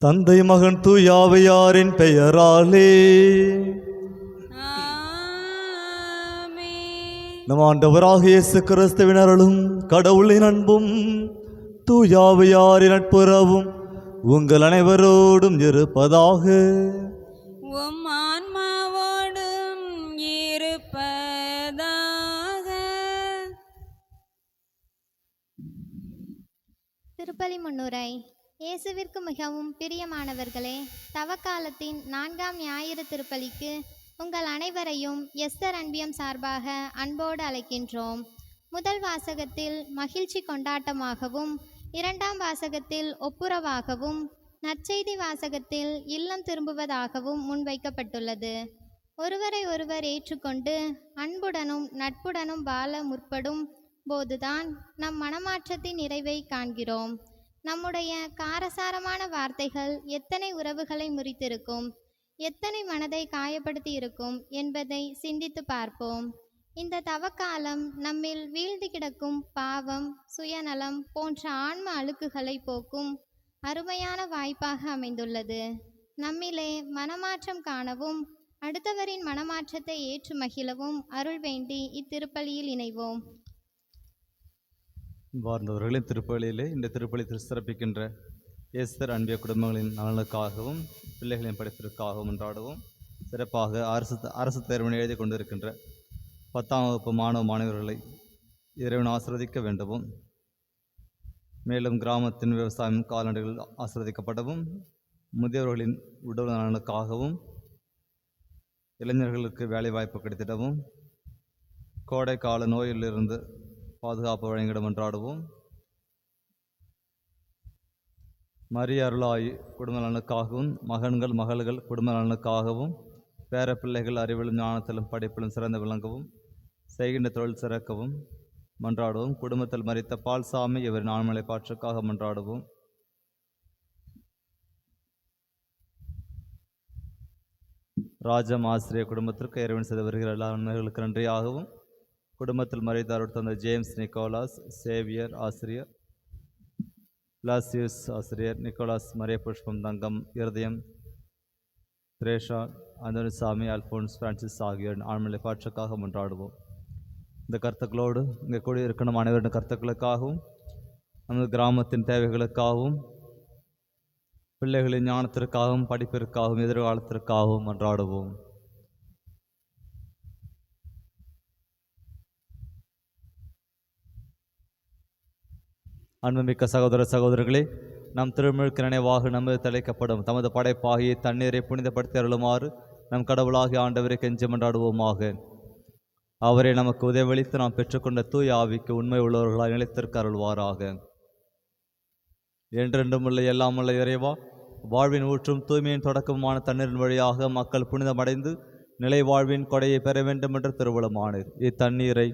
தந்தை மகன் தூயாவையாரின் பெயராலே. நம் ஆண்டவராக இயேசு கிறிஸ்துவின் அருளும் கடவுளின் அன்பும் தூயாவையாரின் நட்புறவும் உங்கள் அனைவரோடும் இருப்பதாக. உம் ஆன்மாவோடும் இருப்பதாக. திருப்பலி முன்னுரை. இயேசுவிற்கு மிகவும் பிரியமானவர்களே, தவக்காலத்தின் 4ஆம் ஞாயிறு திருப்பலிக்கு உங்கள் அனைவரையும் எஸ்தர் அன்பியம் சார்பாக அன்போடு அழைக்கின்றோம். முதல் வாசகத்தில் மகிழ்ச்சி கொண்டாட்டமாகவும், 2ஆம் வாசகத்தில் ஒப்புரவாகவும், நற்செய்தி வாசகத்தில் இல்லம் திரும்புவதாகவும் முன்வைக்கப்பட்டுள்ளது. ஒருவரை ஒருவர் ஏற்றுக்கொண்டு அன்புடனும் நட்புடனும் வாழ முற்படும் போதுதான் நம் மனமாற்றத்தின் நிறைவை காண்கிறோம். நம்முடைய காரசாரமான வார்த்தைகள் எத்தனை உறவுகளை முறித்திருக்கும், எத்தனை மனதை காயப்படுத்தி இருக்கும் என்பதை சிந்தித்து பார்ப்போம். இந்த தவக்காலம் நம்மில் வீழ்ந்து கிடக்கும் பாவம், சுயநலம் போன்ற ஆன்ம அழுக்குகளை போக்கும் அருமையான வாய்ப்பாக அமைந்துள்ளது. நம்மிலே மனமாற்றம் காணவும், அடுத்தவரின் மனமாற்றத்தை ஏற்று மகிழவும் அருள் வேண்டி இத்திருப்பலியில் இணைவோம். வாழ்ந்தவர்களின் திருப்பலியிலே இந்த திருப்பலி சிறப்பிக்கின்ற எஸ்தர் அன்பிய குடும்பங்களின் நலனுக்காகவும் பிள்ளைகளின் படிப்பிற்காகவும் கொண்டாடுவோம். சிறப்பாக அரசு தேர்வினை எழுதி கொண்டிருக்கின்ற 10ஆம் வகுப்பு மாணவர்களை இறைவன் ஆசீர்வதிக்க வேண்டவும், மேலும் கிராமத்தின் விவசாயம் கால்நடைகள் ஆசீர்வதிக்கப்படவும், முதியவர்களின் உடல் நலனுக்காகவும், இளைஞர்களுக்கு வேலை வாய்ப்பு கிடைத்திடவும், கோடை கால நோயிலிருந்து பாதுகாப்பு வழங்கிட கொண்டாடுவோம். மரிய அருளாய் குடும்ப நலனுக்காகவும், மகன்கள் மகள்கள் குடும்ப நலனுக்காகவும், பேர பிள்ளைகள் அறிவிலும் ஞானத்திலும் படிப்பிலும் சிறந்து விளங்கவும், செய்கின்ற தொழில் சிறக்கவும் மன்றாடுவோம். குடும்பத்தில் மரித்த பால்சாமி இவரின் ஆண்மலை பாற்றுக்காக மன்றாடுவோம். ராஜம் ஆசிரியர் குடும்பத்திற்கு இறைவன் செய்து வருகிற எல்லா நன்மைகளுக்கு நன்றியாகவும், குடும்பத்தில் மறைந்தாரோடு தந்த ஜேம்ஸ் நிக்கோலாஸ் சேவியர் ஆசிரியர், பிளாசியஸ் ஆசிரியர், நிக்கோலாஸ் மரிய புஷ்பம் தங்கம் இருதயம், திரேஷா அந்தோனிசாமி அல்போன்ஸ் பிரான்சிஸ் ஆகியோர் ஆண்மலை பாற்றுக்காக கொண்டாடுவோம். இந்த கருத்துக்களோடு இங்கே கூடியிருக்கணும் அனைவரின் கருத்துக்களுக்காகவும், நமது கிராமத்தின் தேவைகளுக்காகவும், பிள்ளைகளின் ஞானத்திற்காகவும், படிப்பிற்காகவும், எதிர்காலத்திற்காகவும் கொண்டாடுவோம். அன்புமிக்க சகோதர சகோதரர்களே, நம் திருமுழுக்கு நினைவாக நமது தலைக்கப்படும் தமது படைப்பாகிய தண்ணீரை புனிதப்படுத்தி அருளுமாறு நம் கடவுளாகிய ஆண்டவரை கெஞ்சி மன்றாடுவோமாக. அவரை நமக்கு உதவியளித்து நாம் பெற்றுக்கொண்ட தூய ஆவிக்கு உண்மை உள்ளவர்களால் நிலைத்திருக்க அருள்வாராக. என்றென்றும் உள்ள எல்லாம் உள்ள இறைவா, வாழ்வின் ஊற்றும் தூய்மையின் தொடக்கமான தண்ணீரின் வழியாக மக்கள் புனிதமடைந்து நிலை வாழ்வின் கொடையை பெற வேண்டும் என்று திருவுளமானீர். இத்தண்ணீரை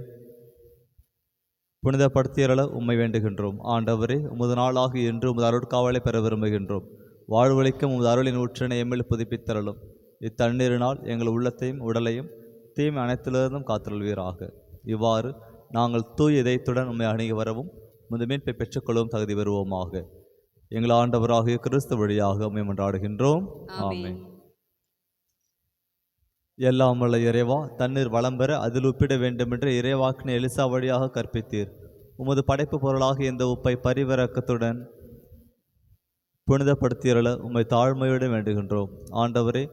புனிதப்படுத்தியருள உம்மை வேண்டுகின்றோம். ஆண்டவரே, உமது நாளாக இன்று உமது அருட்காவலை பெற விரும்புகின்றோம். வாழ்வழிக்கும் உமது அருளின் ஊற்றினை எம்மில் புதுப்பித்தருளும். இத்தண்ணீரினால் எங்கள் உள்ளத்தையும் உடலையும் தீமை அனைத்திலிருந்தும் காத்தருள்வீராக. இவ்வாறு நாங்கள் தூய இதயத்துடன் உம்மை அணுகி வரவும் உமது மீட்பை பெற்றுக்கொள்ளவும் தகுதி பெறுவோமாக. எங்கள் ஆண்டவராகிய கிறிஸ்து வழியாக உம்மை மன்றாடுகின்றோம். ஆமென். எல்லாம் வல்ல இறைவா, தண்ணீர் வளம் பெற அதில் உப்பிட வேண்டுமென்று இறைவாக்கினை எலிசா வழியாக கற்பித்தீர். உமது படைப்பு பொருளாக இந்த உப்பை பரிவிறக்கத்துடன் புனிதப்படுத்தியருள உம்மை தாழ்மையுடன் வேண்டுகின்றோம். ஆண்டவரே,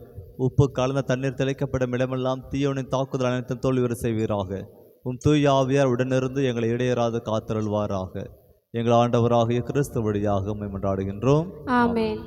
உப்பு கலந்த தண்ணீர் தெளிக்கப்படும் இடமெல்லாம் தீயோனின் தாக்குதல் அனைத்தும் தோல்வியுற செய்வீராக. உம் தூய ஆவியார் உடனிருந்து எங்களை இடையேறாது காத்தருள்வாராக. எங்கள் ஆண்டவராகிய கிறிஸ்து வழியாக உம்மை மன்றாடுகின்றோம். ஆமென்.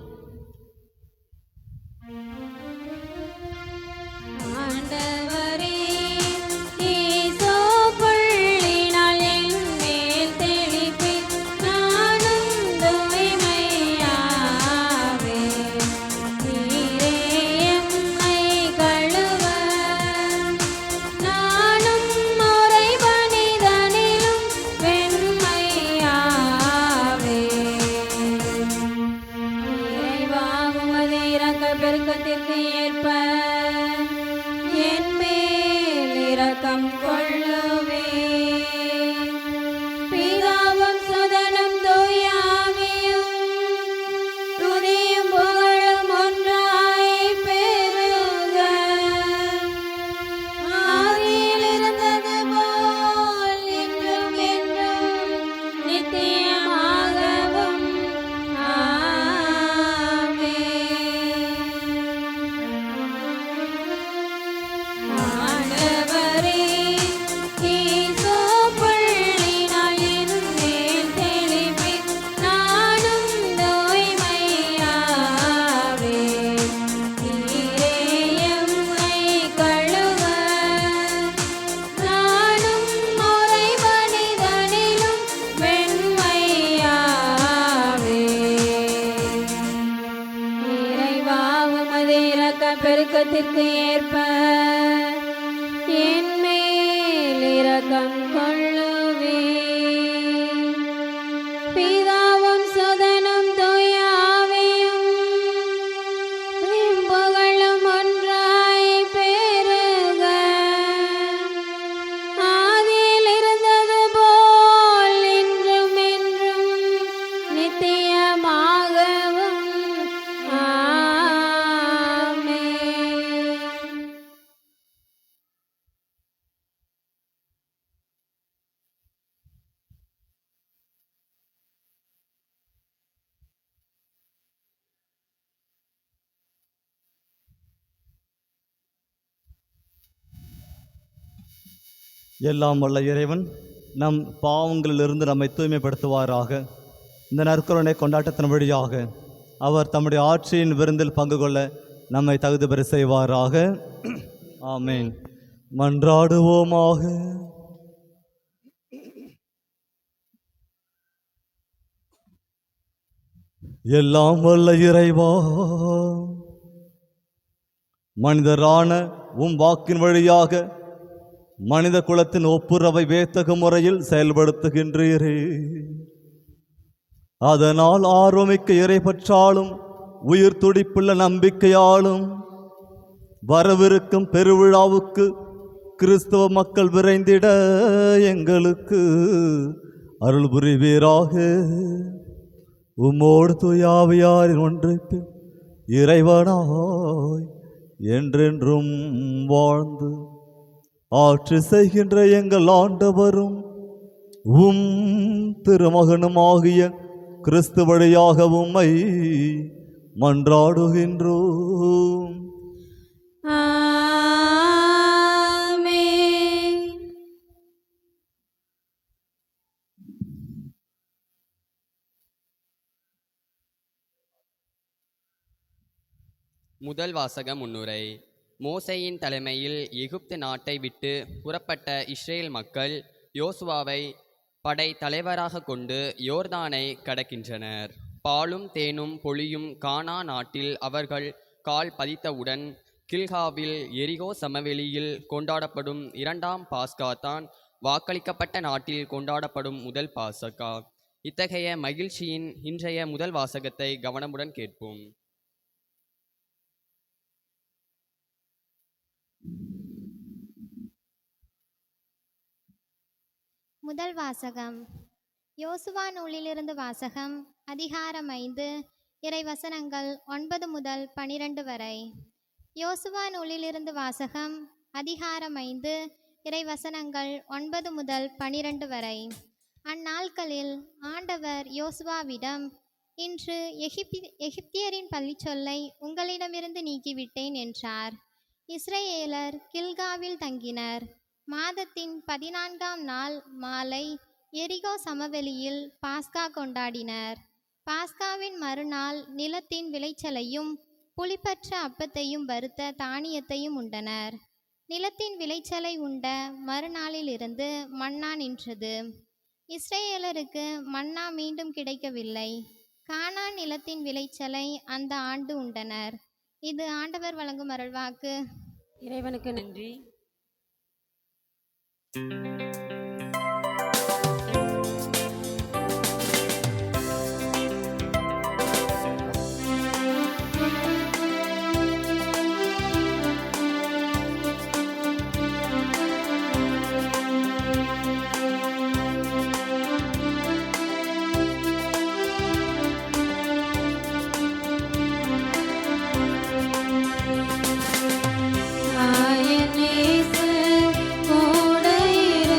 பெருக்கத்திற்கு ஏற்ப என் மேல் இரக்கம் கொள்ளுவே. பிதாவும் சுதனும் தூய ஆவியும் துதியும் உள்ளத்திற்கு ஏற்ப என் மேல் இரக்கம் கொள்ளுவே. பிதாவும் சுதனும் தூய ஆவியும் புகழும் ஒன்றாய் பெருக. ஆதியில் இருந்தது போல் இன்றும் என்றும் நித்தியமாகவும் ஆமென். எல்லாம் வல்ல இறைவன் நம் பாவங்களிலிருந்து நம்மை தூய்மைப்படுத்துவாராக. இந்த நற்கருணை கொண்டாட்டத்தின் வழியாக அவர் தம்முடைய ஆட்சியின் விருந்தில் பங்கு கொள்ள நம்மை தகுதி பெற செய்வாராக. ஆமென். மன்றாடுவோமாக. எல்லாம் வல்ல இறைவா, மனிதரான உம் வாக்கின் வழியாக மனித குலத்தின் ஒப்புரவை வேத்தக முறையில் செயல்படுத்துகின்றீரே. அதனால் ஆர்வமிக்க இறைபற்றாலும் உயிர் துடிப்புள்ள நம்பிக்கையாலும் வரவிருக்கும் பெருவிழாவுக்கு கிறிஸ்தவ மக்கள் விரைந்திட எங்களுக்கு அருள் புரிவீராக. உம்மோடு தூயாவியாரின் ஒன்றைப்பில் இறைவனாய் என்றென்றும் வாழ்ந்து ஆட்சி செய்கின்ற எங்கள் ஆண்டவரும் உம் திருமகனுமாகிய கிறிஸ்து வழியாக உம்மை மன்றாடுகின்றோம். ஆமென். முதல் வாசக முன்னுரை. மோசேயின் தலைமையில் எகிப்து நாட்டை விட்டு புறப்பட்ட இஸ்ரேல் மக்கள் யோசுவாவை படை தலைவராக கொண்டு யோர்தானை கடக்கின்றனர். பாலும் தேனும் பொழியும் கானா நாட்டில் அவர்கள் கால் பதித்தவுடன் கில்காவில் எரிகோ சமவெளியில் கொண்டாடப்படும் இரண்டாம் பாஸ்கா தான் வாக்களிக்கப்பட்ட நாட்டில் கொண்டாடப்படும் முதல் பாஸ்கா. இத்தகைய மகிழ்ச்சியின் இன்றைய முதல் வாசகத்தை கவனமுடன் கேட்போம். முதல் வாசகம். யோசுவா நூலிலிருந்து வாசகம். அதிகாரம் 5, இறைவசனங்கள் 9 முதல் 12 வரை. யோசுவா நூலிலிருந்து வாசகம். அதிகாரம் 5, இறைவசனங்கள் 9 முதல் 12 வரை. அந்நாட்களில் ஆண்டவர் யோசுவாவிடம், இன்று எகிப்தியரின் பள்ளிச்சொல்லை உங்களிடமிருந்து நீக்கிவிட்டேன் என்றார். இஸ்ரேலர் கில்காவில் தங்கினர். மாதத்தின் 14ஆம் நாள் மாலை எரிகோ சமவெளியில் பாஸ்கா கொண்டாடினர். பாஸ்காவின் மறுநாள் நிலத்தின் விளைச்சலையும் புளிப்பற்ற அப்பத்தையும் வறுத்த தானியத்தையும் உண்டனர். நிலத்தின் விளைச்சலை உண்ட மறுநாளிலிருந்து மன்னா நின்றது. இஸ்ரேலருக்கு மன்னா மீண்டும் கிடைக்கவில்லை. கானான் நிலத்தின் விளைச்சலை அந்த ஆண்டு உண்டனர். இது ஆண்டவர் வழங்கும் அருள்வாக்கு. இறைவனுக்கு நன்றி. ஆயனேசு கூட இரு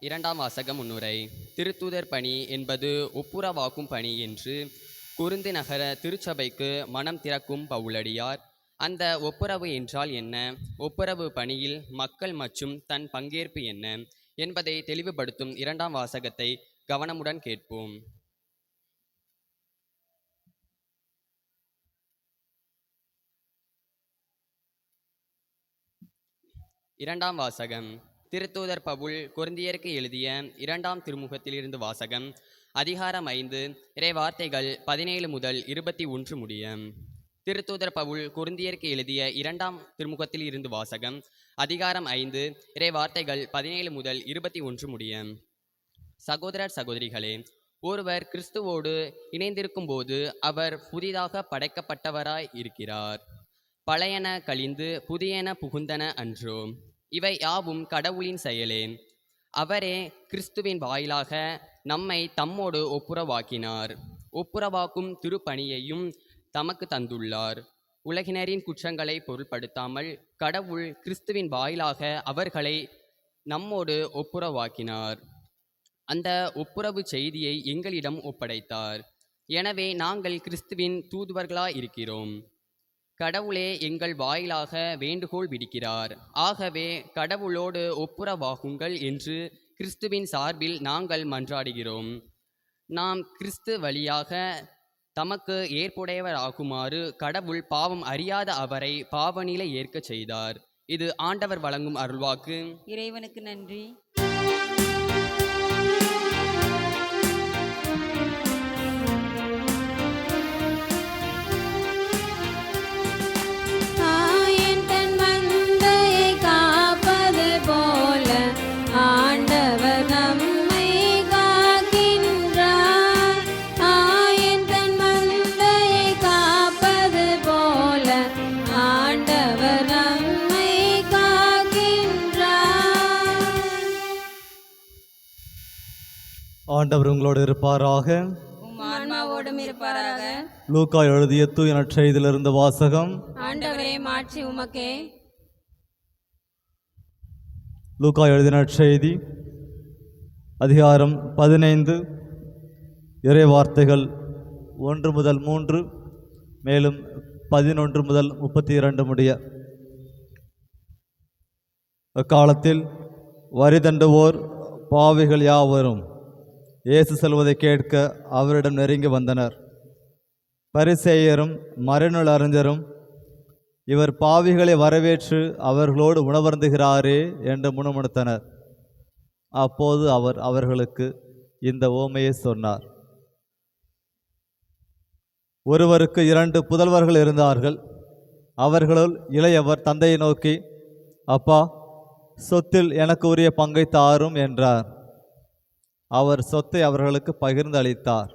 இரண்டாம் வாசக முன்னுரை. திருத்தூதர் பணி என்பது ஒப்புரவாக்கும் பணி என்று குருந்து நகர திருச்சபைக்கு மனம் திறக்கும் பவுலடியார். அந்த ஒப்புரவு என்றால் என்ன, ஒப்புரவு பணியில் மக்கள் மற்றும் தன் பங்கேற்பு என்ன என்பதை தெளிவுபடுத்தும் இரண்டாம் வாசகத்தை கவனமுடன் கேட்போம். இரண்டாம் வாசகம். திருத்தூதர் பவுல் கொரிந்தியருக்கு எழுதிய இரண்டாம் திருமுகத்திலிருந்து வாசகம். அதிகாரம் 5, இறை வார்த்தைகள் 17 முதல் 21 முடிய. திருத்தூதர் பவுல் கொரிந்தியருக்கு எழுதிய இரண்டாம் திருமுகத்தில் இருந்து வாசகம். அதிகாரம் 5, இறை வார்த்தைகள் 17 முதல் 21 முடிய. சகோதரர் சகோதரிகளே, ஒருவர் கிறிஸ்துவோடு இணைந்திருக்கும் போது அவர் புதிதாக படைக்கப்பட்டவராய் இருக்கிறார். பழையன கழிந்து புதியன புகுந்தன அன்றோ. இவை யாவும் கடவுளின் செயலே. அவரே கிறிஸ்துவின் வாயிலாக நம்மை தம்மோடு ஒப்புரவாக்கினார். ஒப்புரவாக்கும் திருப்பணியையும் தமக்கு தந்துள்ளார். உலகினரின் குற்றங்களை பொருட்படுத்தாமல் கடவுள் கிறிஸ்துவின் வாயிலாக அவர்களை நம்மோடு ஒப்புரவாக்கினார். அந்த ஒப்புரவு செய்தியை எங்களிடம் ஒப்படைத்தார். எனவே நாங்கள் கிறிஸ்துவின் தூதுவர்களாயிருக்கிறோம். கடவுளே எங்கள் வாயிலாக வேண்டுகோள் விடுக்கிறார். ஆகவே கடவுளோடு ஒப்புரவாகுங்கள் என்று கிறிஸ்துவின் சார்பில் நாங்கள் மன்றாடுகிறோம். நாம் கிறிஸ்து வழியாக தமக்கு ஏற்புடையவராகுமாறு கடவுள் பாவம் அறியாத அவரை பாவநிலை ஏற்கச் செய்தார். இது ஆண்டவர் வழங்கும் அருள்வாக்கு. இறைவனுக்கு நன்றி. ஆண்டவர் உங்களோடு இருப்பாராக. உம் ஆன்மாவோடும் இருப்பாராக. லூக்கா எழுதிய தூய நற்செய்தியிலிருந்து வாசகம். ஆண்டவரே மாட்சி உமக்கே. லூக்கா எழுதிய நற்செய்தி அதிகாரம் 15 இறை வார்த்தைகள் 1 முதல் 3 மேலும் 11 முதல் 32 முடிய. அக்காலத்தில் வரி தண்டுவோர் பாவிகள் யாவரும் இயேசு செல்வதை கேட்க அவரிடம் நெருங்கி வந்தனர். பரிசேயரும் மறைநூல் அறிஞரும் இவர் பாவிகளை வரவேற்று அவர்களோடு உணவருந்துகிறாரே என்று முணுமுணுத்தனர். அப்போது அவர் அவர்களுக்கு இந்த உவமையை சொன்னார். ஒருவருக்கு 2 புதல்வர்கள் இருந்தார்கள். அவர்களுள் இளையவர் தந்தையை நோக்கி, அப்பா, சொத்தில் எனக்கு உரிய பங்கை தாரும் என்றார். அவர் சொத்தை அவர்களுக்கு பகிர்ந்து அளித்தார்.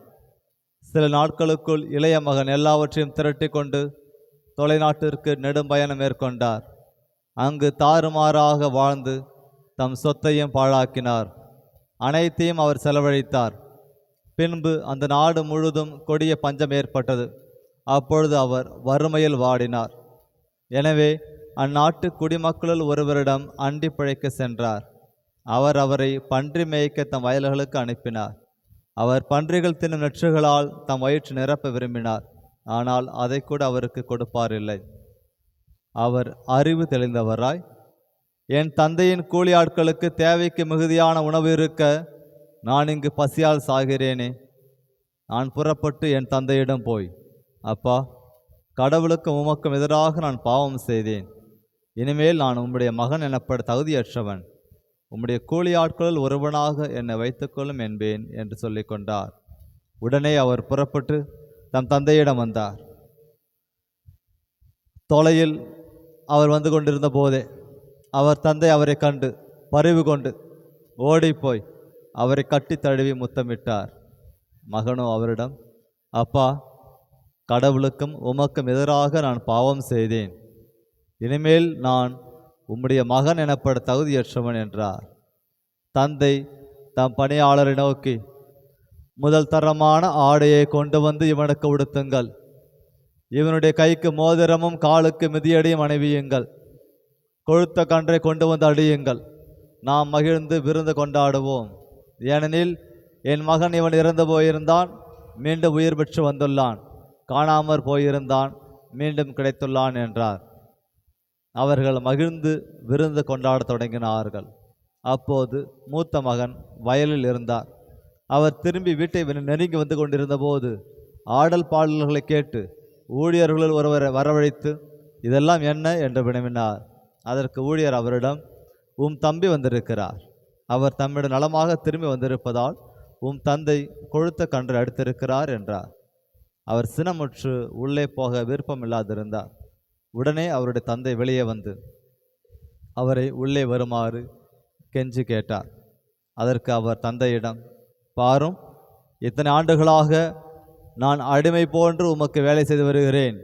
சில நாட்களுக்குள் இளைய மகன் எல்லாவற்றையும் திரட்டி கொண்டு தொலைநாட்டிற்கு நெடும் பயணம் மேற்கொண்டார். அங்கு தாறுமாறாக வாழ்ந்து தம் சொத்தையும் பாழாக்கினார். அனைத்தையும் அவர் செலவழித்தார். பின்பு அந்த நாடு முழுதும் கொடிய பஞ்சம் ஏற்பட்டது. அப்பொழுது அவர் வறுமையில் வாடினார். எனவே அந்நாட்டு குடிமக்களுள் ஒருவரிடம் அண்டி பிழைக்க சென்றார். அவர் அவரை பன்றி மேய்க்க தம் வயல்களுக்கு அனுப்பினார். அவர் பன்றிகள் தின்னும் நெற்றுகளால் தம் வயிற்று நிரப்ப விரும்பினார். ஆனால் அதை கூட அவருக்கு கொடுப்பாரில்லை. அவர் அறிவு தெளிந்தவராய், என் தந்தையின் கூலி ஆட்களுக்கு தேவைக்கு மிகுதியான உணவு இருக்க நான் இங்கு பசியால் சாகிறேனே. நான் புறப்பட்டு என் தந்தையிடம் போய், அப்பா, கடவுளுக்கும் உமக்கும் எதிராக நான் பாவம் செய்தேன். இனிமேல் நான் உம்முடைய மகன் எனப்பட தகுதியற்றவன். உம்முடைய கூலி ஆட்களுள் ஒருவனாக என்னை வைத்துக்கொள்ளும் என்பேன் என்று சொல்லி கொண்டார். உடனே அவர் புறப்பட்டு தம் தந்தையிடம் வந்தார். தொலையில் அவர் வந்து கொண்டிருந்த போதே அவர் தந்தை அவரை கண்டு பரிவு கொண்டு ஓடிப்போய் அவரை கட்டி தழுவி முத்தமிட்டார். மகனோ அவரிடம், அப்பா, கடவுளுக்கும் உமக்கும் எதிராக நான் பாவம் செய்தேன். இனிமேல் நான் உம்முடைய மகன் எனப்பட தகுதியற்றவன் என்றார். தந்தை தம் பணியாளரை நோக்கி, முதல் தரமான ஆடையை கொண்டு வந்து இவனுக்கு உடுத்துங்கள். இவனுடைய கைக்கு மோதிரமும் காலுக்கு மிதியடியும் அணிவியுங்கள். கொழுத்த கன்றை கொண்டு வந்து அடியுங்கள். நாம் மகிழ்ந்து விருந்து கொண்டாடுவோம். ஏனெனில் என் மகன் இவன் இறந்து போயிருந்தான், மீண்டும் உயிர் பெற்று வந்துள்ளான். காணாமற் போயிருந்தான், மீண்டும் கிடைத்துள்ளான் என்றார். அவர்கள் மகிழ்ந்து விருந்து கொண்டாடத் தொடங்கினார்கள். அப்போது மூத்த மகன் வயலில் இருந்தார். அவர் திரும்பி வீட்டை நெருங்கி வந்து கொண்டிருந்த போது ஆடல் பாடல்களை கேட்டு ஊழியர்களில் ஒருவரை வரவழைத்து, இதெல்லாம் என்ன என்று வினவினார். அதற்கு ஊழியர் அவரிடம், உம் தம்பி வந்திருக்கிறார். அவர் தம்மிடம் நலமாக திரும்பி வந்திருப்பதால் உம் தந்தை கொழுத்த கன்றை அடித்திருக்கிறார் என்றார். அவர் சினமுற்று உள்ளே போக விருப்பமில்லாதிருந்தார். உடனே அவருடைய தந்தை வெளியே வந்து அவரை உள்ளே வருமாறு கெஞ்சி கேட்டார். அதற்கு அவர் தந்தையிடம், பாரும், இத்தனை ஆண்டுகளாக நான் அடிமை போன்று உமக்கு வேலை செய்து வருகிறேன்.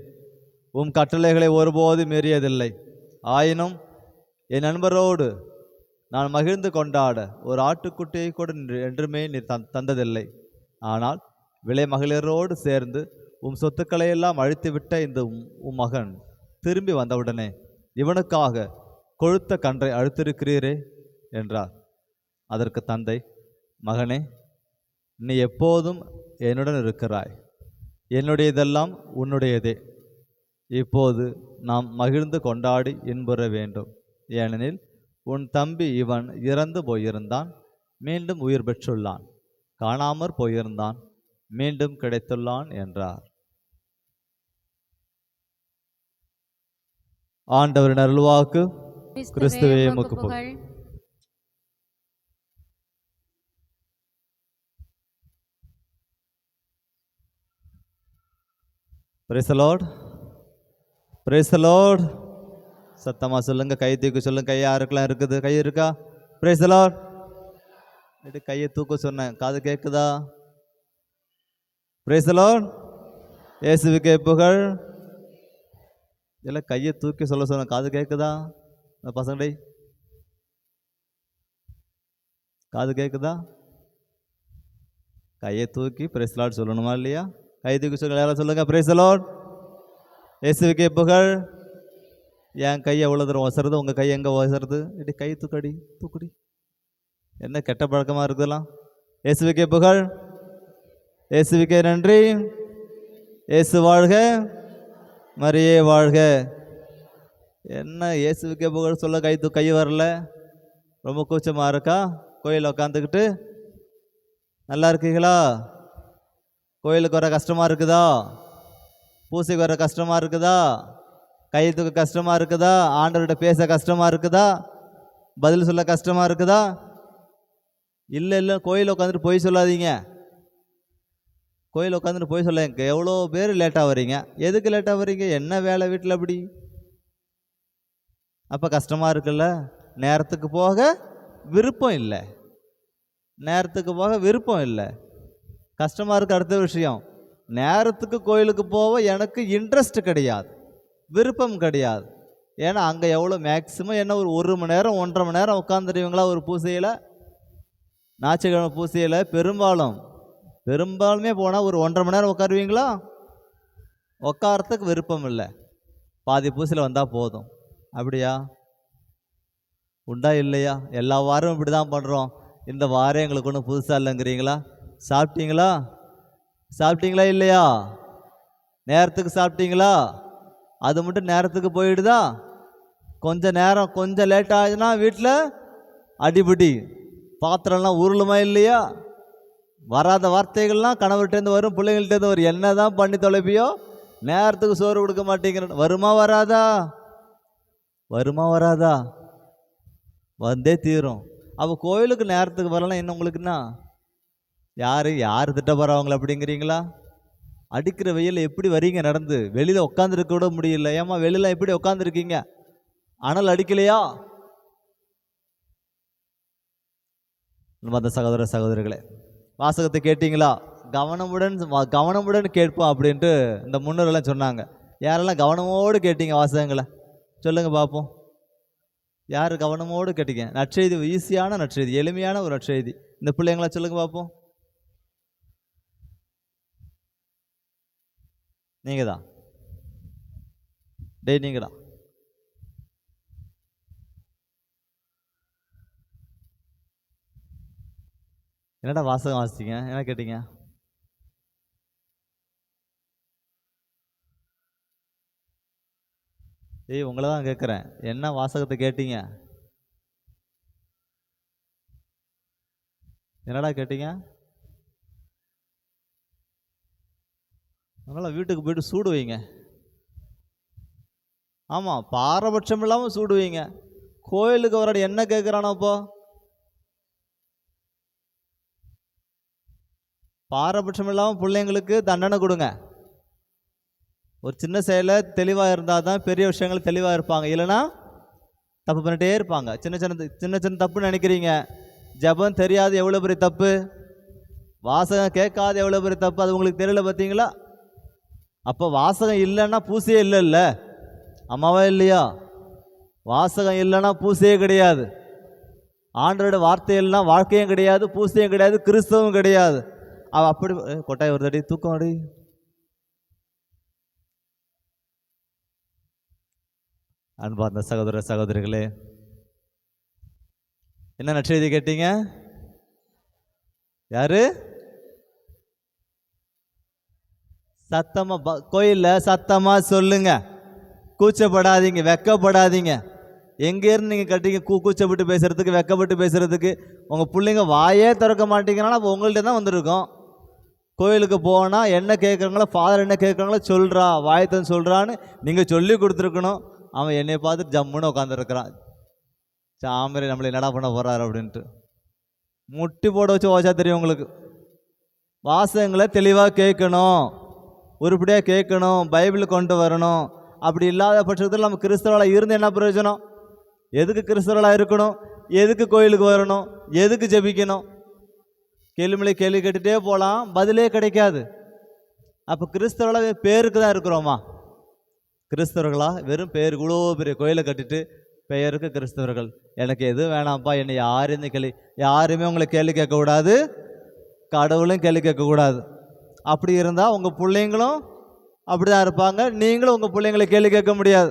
உம் கட்டளைகளை ஒருபோது மீறியதில்லை. ஆயினும் என் நண்பரோடு நான் மகிழ்ந்து கொண்டாட ஒரு ஆட்டுக்குட்டியை கூட என்றுமே நீர் தந்ததில்லை. ஆனால் விலை மகளிரோடு சேர்ந்து உம் சொத்துக்களை எல்லாம் அழித்துவிட்ட இந்த உம் மகன் திரும்பி வந்தவுடனே இவனுக்காக கொழுத்த கன்றை அழுத்திருக்கிறீரே என்றார். அதற்கு தந்தை, மகனே, நீ எப்போதும் என்னுடன் இருக்கிறாய். என்னுடையதெல்லாம் உன்னுடையதே. இப்போது நாம் மகிழ்ந்து கொண்டாடி இன்புற வேண்டும். ஏனெனில் உன் தம்பி இவன் இறந்து போயிருந்தான், மீண்டும் உயிர் பெற்றுள்ளான். காணாமற் போயிருந்தான், மீண்டும் கிடைத்துள்ளான் என்றார். ஆண்டவரின் அருள்வாக்கு. கிறிஸ்துவே உமக்கு புகழ். Praise the Lord. Praise the Lord. சத்தமாக சொல்லுங்க, கை தூக்க சொல்லுங்க. கை யாருக்கெல்லாம் இருக்குது? கை இருக்கா? Praise the Lord. கையை தூக்க சொன்னேன், காது கேட்குதா? Praise the Lord. இயேசுவுக்கே புகழ். இல்லை, கையை தூக்கி சொல்ல சொன்னேன், காது கேட்குதா? பசங்களே, காது கேட்குதா? கையை தூக்கி Praise the Lord சொல்லணுமா இல்லையா? கை தூக்கி சொல்லுங்க, யாரும் சொல்லுங்க. Praise the Lord. இயேசுவுக்கே புகழ். என் கை எவ்வளோ தூரம் வசருது, உங்கள் கை எங்கே வசருது? இப்படி கை தூக்கடி, தூக்குடி. என்ன கெட்ட பழக்கமாக இருக்குதெல்லாம்? இயேசுவுக்கே புகழ். இயேசுவுக்கே நன்றி. இயேசு வாழ்க, மரியே வாழ்க. என்ன இயேசுவுக்கே புகழ் சொல்ல கை வரல? ரொம்ப கூச்சமாக இருக்கா? கோயிலில் உட்காந்துக்கிட்டு நல்லா இருக்கீங்களா? கோயிலுக்கு வர கஷ்டமாக இருக்குதா? பூசைக்கு வர கஷ்டமாக இருக்குதா? கை தூக்க கஷ்டமாக இருக்குதா? ஆண்டவர்கிட்ட பேச கஷ்டமாக இருக்குதா? பதில் சொல்ல கஷ்டமாக இருக்குதா? இல்லை இல்லை, கோயிலில் உட்காந்துட்டு போய் சொல்லாதீங்க. கோயிலில் உட்காந்துட்டு போய் சொல்ல. எவ்வளோ பேர் லேட்டாக வரீங்க? எதுக்கு லேட்டாக வரீங்க? என்ன வேலை வீட்டில்? அப்படி அப்போ கஷ்டமாக இருக்குல்ல? நேரத்துக்கு போக விருப்பம் இல்லை. நேரத்துக்கு போக விருப்பம் இல்லை. கஷ்டமாக இருக்க அடுத்த விஷயம், நேரத்துக்கு கோயிலுக்கு போக எனக்கு இன்ட்ரெஸ்ட் கிடையாது, விருப்பம் கிடையாது. ஏன்னா அங்கே எவ்வளோ மேக்சிமம் என்ன ஒரு மணி நேரம் 1.5 மணி நேரம் உட்காந்துருவீங்களா ஒரு பூசையில்? ஞாயிற்றுக்கிழமை பூசையில் பெரும்பாலுமே போனால் ஒரு 1.5 மணி நேரம் உட்காருவீங்களா? உட்காரத்துக்கு விருப்பம் இல்லை. பாதி பூசையில் வந்தால் போதும். அப்படியா? உண்டா இல்லையா? எல்லா வாரமும் இப்படி தான் பண்ணுறோம். இந்த வாரம் எங்களுக்கு ஒன்றும் புதுசாக இல்லைங்கிறீங்களா? சாப்பிட்டீங்களா? சாப்பிட்டீங்களா இல்லையா? நேரத்துக்கு சாப்பிட்டீங்களா? அது மட்டும் நேரத்துக்கு போயிடுதா? கொஞ்சம் நேரம் கொஞ்சம் லேட் ஆகுதுன்னா வீட்டில் அடிபடி, பாத்திரம்லாம் உருளுமா இல்லையா? வராத வார்த்தைகள்லாம் கணவர்கிட்டேருந்து வரும், பிள்ளைங்கள்ட்டேருந்து வரும். என்ன தான் பண்ணி தொலைப்பியோ, நேரத்துக்கு சோறு கொடுக்க மாட்டேங்கிற. வருமா வராதா? வருமா வராதா? வந்தே தீரும். அப்போ கோயிலுக்கு நேரத்துக்கு வரலாம். என்ன உங்களுக்குன்னா யார் திட்ட போகிறவங்கள அப்படிங்கிறீங்களா? அடிக்கிற வெயில் எப்படி வரீங்க நடந்து? வெளியில் உட்காந்துருக்க கூட முடியல. ஏமா வெளியில் எப்படி உட்காந்துருக்கீங்க? அனல் அடிக்கலையா? மத சகோதர சகோதரிகளே, வாசகத்தை கேட்டீங்களா? கவனமுடன் கேட்போம் அப்படின்ட்டு இந்த முன்னோர்கள்லாம் சொன்னாங்க. யாரெல்லாம் கவனமோடு கேட்டீங்க வாசகங்களை சொல்லுங்க பார்ப்போம். யார் கவனமோடு கேட்டீங்க? நற்செய்தி, ஈஸியான நற்செய்தி, எளிமையான ஒரு நற்செய்தி. இந்த பிள்ளைங்களா சொல்லுங்க பார்ப்போம். நீங்கள் தான் நீங்கள் தான். என்னடா வாசகம் வாசிங்க, என்ன கேட்டீங்க? ஏய், உங்களை தான் கேட்குறேன், என்ன வாசகத்தை கேட்டீங்க? என்னடா கேட்டீங்க? அதனால் வீட்டுக்கு போயிட்டு சூடு வைங்க. ஆமாம், பாரபட்சம் இல்லாமல் சூடு வைங்க. கோயிலுக்கு வர என்ன கேட்குறானோ அப்போ பாரபட்சம் இல்லாமல் பிள்ளைங்களுக்கு தண்டனை கொடுங்க. ஒரு சின்ன செயலை தெளிவாக இருந்தால் தான் பெரிய விஷயங்கள் தெளிவாக இருப்பாங்க, இல்லைன்னா தப்பு பண்ணிகிட்டே இருப்பாங்க. சின்ன சின்ன தப்புன்னு நினைக்கிறீங்க. ஜபம் தெரியாது எவ்வளோ பெரிய தப்பு, வாசகம் கேட்காது எவ்வளோ பெரிய தப்பு, அது உங்களுக்கு தெரியல பார்த்தீங்களா? அப்போ வாசகம் இல்லைன்னா பூசையே இல்லைல்ல, அம்மாவா இல்லையா? வாசகம் இல்லைன்னா பூசையே கிடையாது, ஆண்டவரோட வார்த்தை இல்லைன்னா வாழ்க்கையும் கிடையாது, பூசையும் கிடையாது, கிறிஸ்தவம் கிடையாது. அப்படி கொட்டாய் வருதடி, தூக்கம் அடி. அன்பார்ந்த சகோதர சகோதரிகளே, என்ன நற்செய்தி கேட்டீங்க? யாரு சத்தமா கோயிலில் சத்தமா சொல்லுங்க, கூச்சப்படாதீங்க, வெக்கப்படாதீங்க. எங்கேருந்து நீங்கள் கட்டிங்க கூச்சப்பட்டு பேசுறதுக்கு, வெக்கப்பட்டு பேசுறதுக்கு? உங்கள் பிள்ளைங்க வாயே திறக்க மாட்டேங்கிறானா அப்போ உங்கள்கிட்ட தான் வந்திருக்கோம். கோயிலுக்கு போனால் என்ன கேட்குறாங்களோ, ஃபாதர் என்ன கேட்குறாங்களோ சொல்கிறா, வாயத்தன் சொல்கிறான்னு நீங்கள் சொல்லி கொடுத்துருக்கணும். அவன் என்னை பார்த்துட்டு ஜம்முன்னு உட்காந்துருக்கிறான், சாமரி நம்மளை என்னடா பண்ண போகிறாரு அப்படின்ட்டு. முட்டி போட வச்சு ஓச்சா தெரியும் உங்களுக்கு. வாசகங்களை தெளிவாக கேட்கணும், உருப்படியாக கேட்கணும், பைபிள் கொண்டு வரணும். அப்படி இல்லாத பட்சத்தில் நம்ம கிறிஸ்தவர்களாக இருந்து என்ன பிரயோஜனம்? எதுக்கு கிறிஸ்தவர்களாக இருக்கணும்? எதுக்கு கோயிலுக்கு வரணும்? எதுக்கு ஜெபிக்கணும்? கேள்வி கேள்வி கேட்டுகிட்டே போகலாம், பதிலே கிடைக்காது. அப்போ கிறிஸ்தவர்களாக பேருக்கு தான் இருக்கிறோமா? கிறிஸ்தவர்களாக வெறும் பேருக்கு இவ்வளோ பெரிய கோயிலை கட்டிட்டு பெயருக்கு கிறிஸ்தவர்கள். எனக்கு எதுவும் வேணாம்ப்பா, என்னை யாருமே உங்களை கேள்வி கேட்கக்கூடாது, கடவுளும் கேள்வி கேட்கக்கூடாது. அப்படி இருந்தால் உங்கள் பிள்ளைங்களும் அப்படி தான் இருப்பாங்க, நீங்களும் உங்கள் பிள்ளைங்களை கேள்வி கேட்க முடியாது.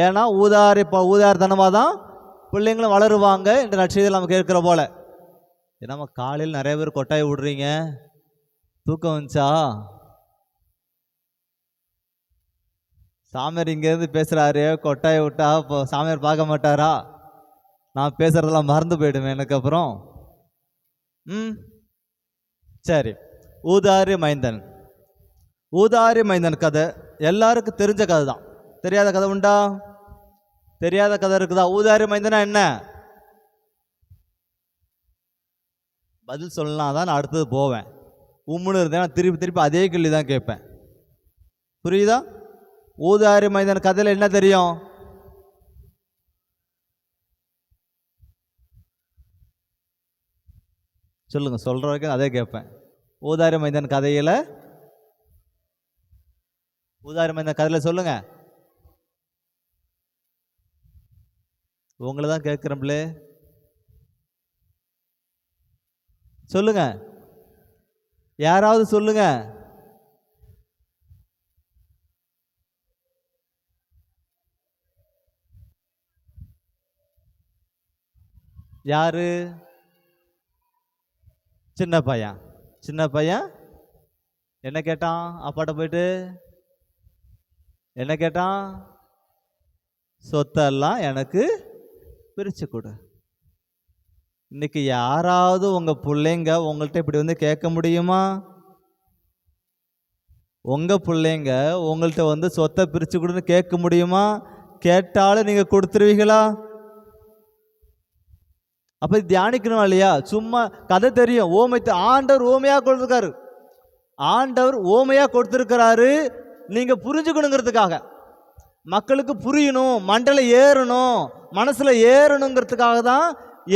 ஏன்னா ஊதாரித்தனமாக தான் பிள்ளைங்களும் வளருவாங்க. இந்த நற்செய்தியில் நம்ம கேட்குற போல். ஏன்னா காலையில் நிறைய பேர் கொட்டாய் விடுறீங்க, தூக்கம் வந்துச்சா? சாமியார் இங்கேருந்து பேசுகிறாரு, கொட்டாயை விட்டா இப்போ சாமியார் பார்க்க மாட்டாரா? நான் பேசுகிறதெல்லாம் மறந்து போயிடுவேன் எனக்கு அப்புறம். சரி, ஊதாரி மைந்தன் கதை எல்லாருக்கும் தெரிஞ்ச கதை தான். தெரியாத கதை உண்டா? தெரியாத கதை இருக்குதா? ஊதாரி மைந்தனா என்ன? பதில் சொல்லலாம் தான் நான் அடுத்தது போவேன். உம்முன்னு இருந்தேன், திருப்பி அதே கேள்வி தான் கேட்பேன். புரியுதா? ஊதாரி மைந்தன் கதையில் என்ன தெரியும்? சொல்லுங்க, சொல்ற வரைக்கும் அதே கேட்பேன். ஊதாரி மைந்தன் கதையில் சொல்லுங்க. உங்களை தான் கேட்குறோம்லே, சொல்லுங்க, யாராவது சொல்லுங்க. யாரு? சின்ன பையன் என்ன கேட்டான்? அப்பாட்ட போயிட்டு என்ன கேட்டான்? சொத்தெல்லாம் எனக்கு பிரித்து கொடு. இன்னைக்கு யாராவது உங்கள் பிள்ளைங்க உங்கள்கிட்ட இப்படி வந்து கேட்க முடியுமா? உங்கள் பிள்ளைங்க உங்கள்கிட்ட வந்து சொத்தை பிரித்து கொடுன்னு கேட்க முடியுமா? கேட்டாலும் நீங்கள் கொடுத்துருவீங்களா? அப்போ தியானிக்கணும் இல்லையா? சும்மா கதை தெரியும், ஆண்டவர் ஓமையாக கொடுத்துருக்காரு. ஆண்டவர் ஓமையாக கொடுத்துருக்கிறாரு, நீங்கள் புரிஞ்சுக்கணுங்கிறதுக்காக, மக்களுக்கு புரியணும், மண்டல ஏறணும், மனசில் ஏறணுங்கிறதுக்காக தான்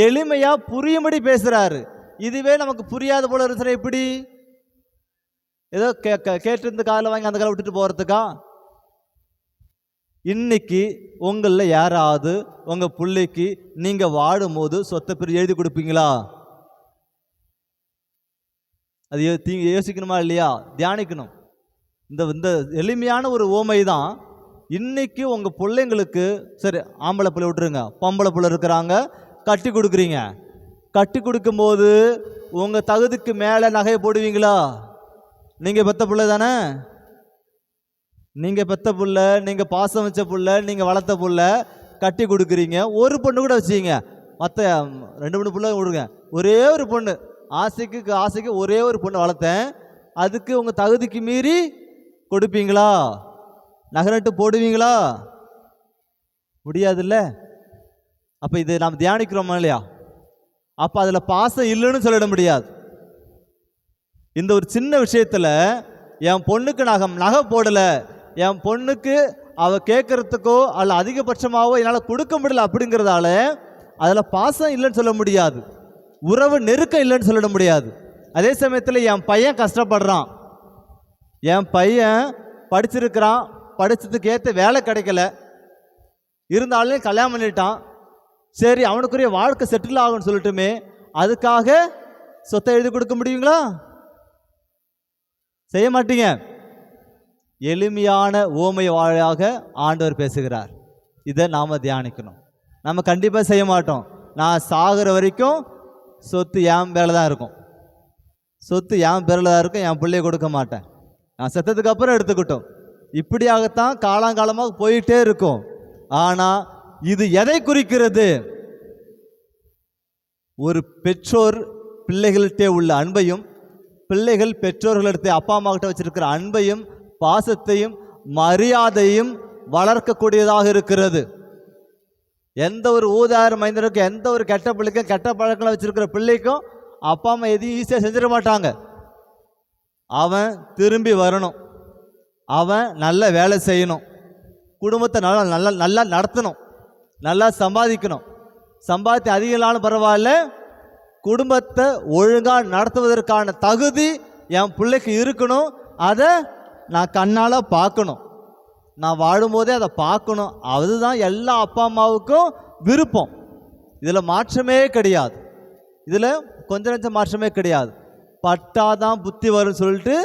எளிமையாக புரியும்படி பேசுகிறாரு. இதுவே நமக்கு புரியாத போல இருக்கிற எப்படி? ஏதோ கேட்டிருந்து காதில் வாங்கி அந்த காலை விட்டுட்டு போகிறதுக்கா? இன்னைக்கு உங்களில் யாராவது உங்கள் பிள்ளைக்கு நீங்கள் வாடும்போது சொத்தை பிரித்து எழுதி கொடுப்பீங்களா? அது யோசிக்கணுமா இல்லையா? தியானிக்கணும். இந்த எளிமையான ஒரு ஓமை தான் இன்னைக்கு உங்கள் பிள்ளைங்களுக்கு. சரி, ஆம்பளை பிள்ளை விட்டுருங்க, பொம்பளை பிள்ளை இருக்கிறாங்க, கட்டி கொடுக்குறீங்க. கட்டி கொடுக்கும்போது உங்கள் தகுதிக்கு மேலே நகையை போடுவீங்களா? நீங்கள் பெத்த புள்ள தானே, நீங்கள் பெத்த புள்ள, நீங்கள் பாசம் வச்ச புள்ள, நீங்கள் வளர்த்த புள்ள கட்டி கொடுக்குறீங்க. ஒரு பொண்ணு கூட வச்சுக்கிங்க, மற்ற 2-3 புள்ள கொடுங்க. ஒரே ஒரு பொண்ணு, ஆசைக்கு ஒரே ஒரு பொண்ணு வளர்த்தேன், அதுக்கு உங்கள் தகுதிக்கு மீறி கொடுப்பீங்களா? நகரட்டு போடுவீங்களா? முடியாதுல்ல. அப்போ இது நாம் தியானிக்கிறோமா இல்லையா? அப்போ அதில் பாசம் இல்லைன்னு சொல்லிட முடியாது. இந்த ஒரு சின்ன விஷயத்தில் என் பொண்ணுக்கு நகை போடலை, என் பொண்ணுக்கு அவள் கேட்குறதுக்கோ அல்ல அதிகபட்சமாகவோ என்னால் கொடுக்க முடியல அப்படிங்கிறதால அதில் பாசம் இல்லைன்னு சொல்ல முடியாது, உறவு நெருக்கம் இல்லைன்னு சொல்லிட முடியாது. அதே சமயத்தில் என் பையன் கஷ்டப்படுறான், என் பையன் படிச்சிருக்கிறான், படித்ததுக்கு ஏற்ற வேலை கிடைக்கல, இருந்தாலும் கல்யாணம் பண்ணிட்டான், சரி அவனுக்குரிய வாழ்க்கை செட்டில் ஆகும்னு சொல்லட்டுமே, அதுக்காக சொத்தை எழுதி கொடுக்க முடியுங்களா? செய்ய மாட்டீங்க. எளிமையான ஓமை வாழாக ஆண்டவர் பேசுகிறார். இதை நாம் தியானிக்கணும். நம்ம கண்டிப்பாக செய்ய மாட்டோம். நான் சாகிற வரைக்கும் சொத்து என் பேரில் தான் இருக்கும், சொத்து என் பேரில் தான் இருக்கும், என் பிள்ளைய கொடுக்க மாட்டேன், நான் செத்ததுக்கு அப்புறம் எடுத்துக்கிட்டோம். இப்படியாகத்தான் காலங்காலமாக போயிட்டே இருக்கும். ஆனால் இது எதை குறிக்கிறது? ஒரு பெற்றோர் பிள்ளைகள்கிட்ட உள்ள அன்பையும், பிள்ளைகள் பெற்றோர்களிடத்தை அப்பா அம்மா கிட்ட வச்சிருக்கிற அன்பையும் பாசத்தையும் மரியாதையும் வளர்க்கக்கூடியதாக இருக்கிறது. எந்த ஒரு ஊதார மைந்தனுக்கும், எந்த ஒரு கெட்ட பிள்ளைக்கும், கெட்ட பழக்கம் வச்சிருக்கிற பிள்ளைக்கும் அப்பா அம்மா எதையும் ஈஸியாக செஞ்சிட மாட்டாங்க. அவன் திரும்பி வரணும், அவன் நல்ல வேலை செய்யணும், குடும்பத்தை நல்லா நடத்தணும், நல்லா சம்பாதிக்கணும், சம்பாதித்து அதிகம்னாலும் பரவாயில்ல, குடும்பத்தை ஒழுங்காக நடத்துவதற்கான தகுதி என் பிள்ளைக்கு இருக்கணும். அதை நான் கண்ணால் பார்க்கணும், நான் வாழும்போதே அதை பார்க்கணும். அதுதான் எல்லா அப்பா அம்மாவுக்கும் விருப்பம். இதில் மாற்றமே கிடையாது, இதில் கொஞ்சம் நஞ்சம் மாற்றமே கிடையாது. பட்டாதான் புத்தி வரும்னு சொல்லிட்டு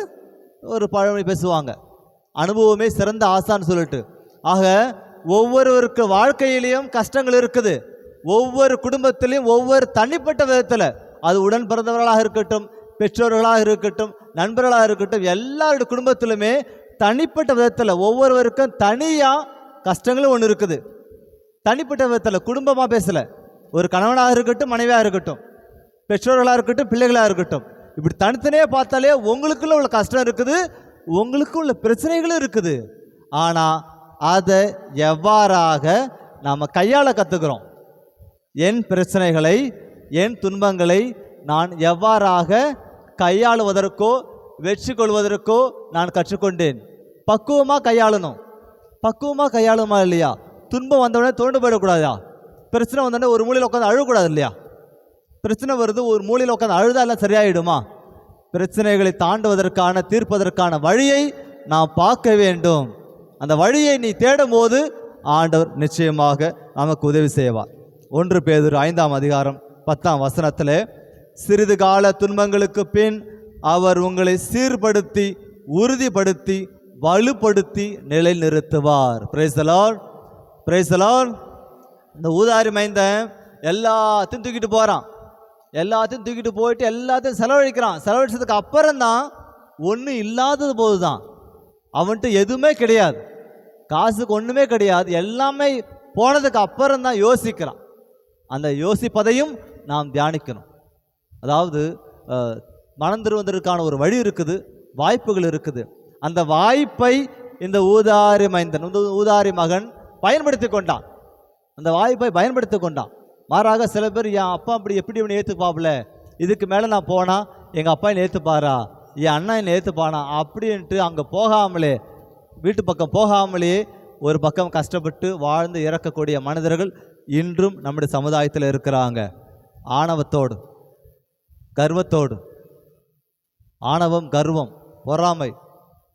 ஒரு பழமொழி பேசுவாங்க, அனுபவமே சிறந்த ஆசான்னு சொல்லிட்டு. ஆக ஒவ்வொருவருக்கு வாழ்க்கையிலையும் கஷ்டங்கள் இருக்குது, ஒவ்வொரு குடும்பத்திலையும் ஒவ்வொரு தனிப்பட்ட விதத்தில், அது உடன் பிறந்தவர்களாக இருக்கட்டும், பெற்றோர்களாக இருக்கட்டும், நண்பர்களாக இருக்கட்டும், எல்லாருடைய குடும்பத்திலுமே தனிப்பட்ட விதத்தில் ஒவ்வொருவருக்கும் தனியாக கஷ்டங்களும் ஒன்று இருக்குது. தனிப்பட்ட விதத்தில் குடும்பமாக பேசலை, ஒரு கணவனாக இருக்கட்டும், மனைவியாக இருக்கட்டும், பெற்றோர்களாக இருக்கட்டும், பிள்ளைகளாக இருக்கட்டும், இப்படி தனித்தனியாக பார்த்தாலே உங்களுக்குள்ள உள்ள கஷ்டம் இருக்குது, உங்களுக்கு உள்ள பிரச்சனைகளும் இருக்குது. ஆனால் அதை எவ்வாறாக நாம் கையாள கற்றுக்கிறோம். என் பிரச்சனைகளை, என் துன்பங்களை நான் எவ்வாறாக கையாளுவதற்கோ வெற்றி கொள்வதற்கோ நான் கற்றுக்கொண்டேன். பக்குவமாக கையாளணும். பக்குவமாக கையாளுமா இல்லையா? துன்பம் வந்தவுடனே தோண்டு போயிடக்கூடாதா? பிரச்சனை வந்தோடனே ஒரு மூலையில் உட்காந்து அழுகக்கூடாது இல்லையா? பிரச்சனை வருது, ஒரு மூலையில் உட்காந்து அழுதா எல்லாம் சரியாயிடுமா? பிரச்சனைகளை தாண்டுவதற்கான, தீர்ப்பதற்கான வழியை நாம் பார்க்க வேண்டும். அந்த வழியை நீ தேடும் போது ஆண்டவர் நிச்சயமாக நமக்கு உதவி செய்வார். 1 பேதுரு 5ஆம் அதிகாரம் 10ஆம் வசனத்தில், சிறிது கால துன்பங்களுக்கு பின் அவர் உங்களை சீர்படுத்தி, உறுதிப்படுத்தி, வலுப்படுத்தி நிலைநிறுத்துவார். Praise the lord, praise the lord. இந்த ஊதாரி மைந்தன் எல்லாத்தையும் தூக்கிட்டு போகிறான், எல்லாத்தையும் தூக்கிட்டு போயிட்டு எல்லாத்தையும் செலவழிக்கிறான். செலவழிச்சதுக்கு அப்புறம்தான் ஒன்றும் இல்லாதது போது தான், அவன்கிட்ட எதுவுமே கிடையாது, காசுக்கு ஒன்றுமே கிடையாது, எல்லாமே போனதுக்கு அப்புறம் தான் யோசிக்கிறான். அந்த யோசிப்பதையும் நாம் தியானிக்கணும். அதாவது மனம் திருவதற்கான ஒரு வழி இருக்குது, வாய்ப்புகள் இருக்குது. அந்த வாய்ப்பை இந்த ஊதாரி மைந்தன், இந்த ஊதாரி மகன் பயன்படுத்தி கொண்டான். அந்த வாய்ப்பை பயன்படுத்தி கொண்டான். மாறாக சில பேர் என் அப்பா அப்படி எப்படி இவனை ஏற்றுப்பாப்புல, இதுக்கு மேலே நான் போனால் எங்கள் அப்பா என்னை ஏற்றுப்பாரா, என் அண்ணா என்னை ஏற்றுப்பானா அப்படின்ட்டு அங்கே போகாமலே, வீட்டு பக்கம் போகாமலே ஒரு பக்கம் கஷ்டப்பட்டு வாழ்ந்து இறக்கக்கூடிய மனிதர்கள் இன்றும் நம்முடைய சமுதாயத்தில் இருக்கிறாங்க. ஆணவத்தோடு, கர்வத்தோடு, ஆணவம், கர்வம், பொறாமை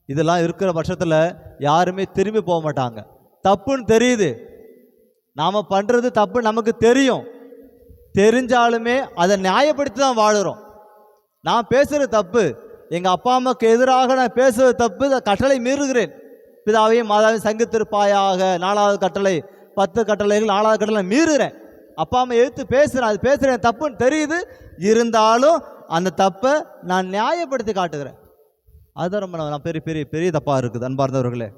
இதெல்லாம் இருக்கிற பட்சத்தில் யாருமே திரும்பி போக மாட்டாங்க. தப்புன்னு தெரியுது, நாம் பண்ணுறது தப்பு நமக்கு தெரியும், தெரிஞ்சாலுமே அதை நியாயப்படுத்தி தான் வாழுகிறோம். நான் பேசுகிறது தப்பு, எங்கள் அப்பா அம்மாவுக்கு எதிராக நான் பேசுவது தப்பு, கட்டளை மீறுகிறேன், பிதாவையும் மாதாவையும் சங்கித்திருப்பாயாக 4வது கட்டளை, 10 கட்டளைகள் 4வது கட்டளை மீறுகிறேன், அப்பா அம்மா எதிர்த்து பேசுகிறேன், அது பேசுகிறேன் தப்புன்னு தெரியுது, இருந்தாலும் அந்த தப்பை நான் நியாயப்படுத்தி காட்டுகிறேன். அதுதான் ரொம்ப நான் பெரிய பெரிய பெரிய தப்பாக இருக்குது. அன்பார்ந்தவர்களே,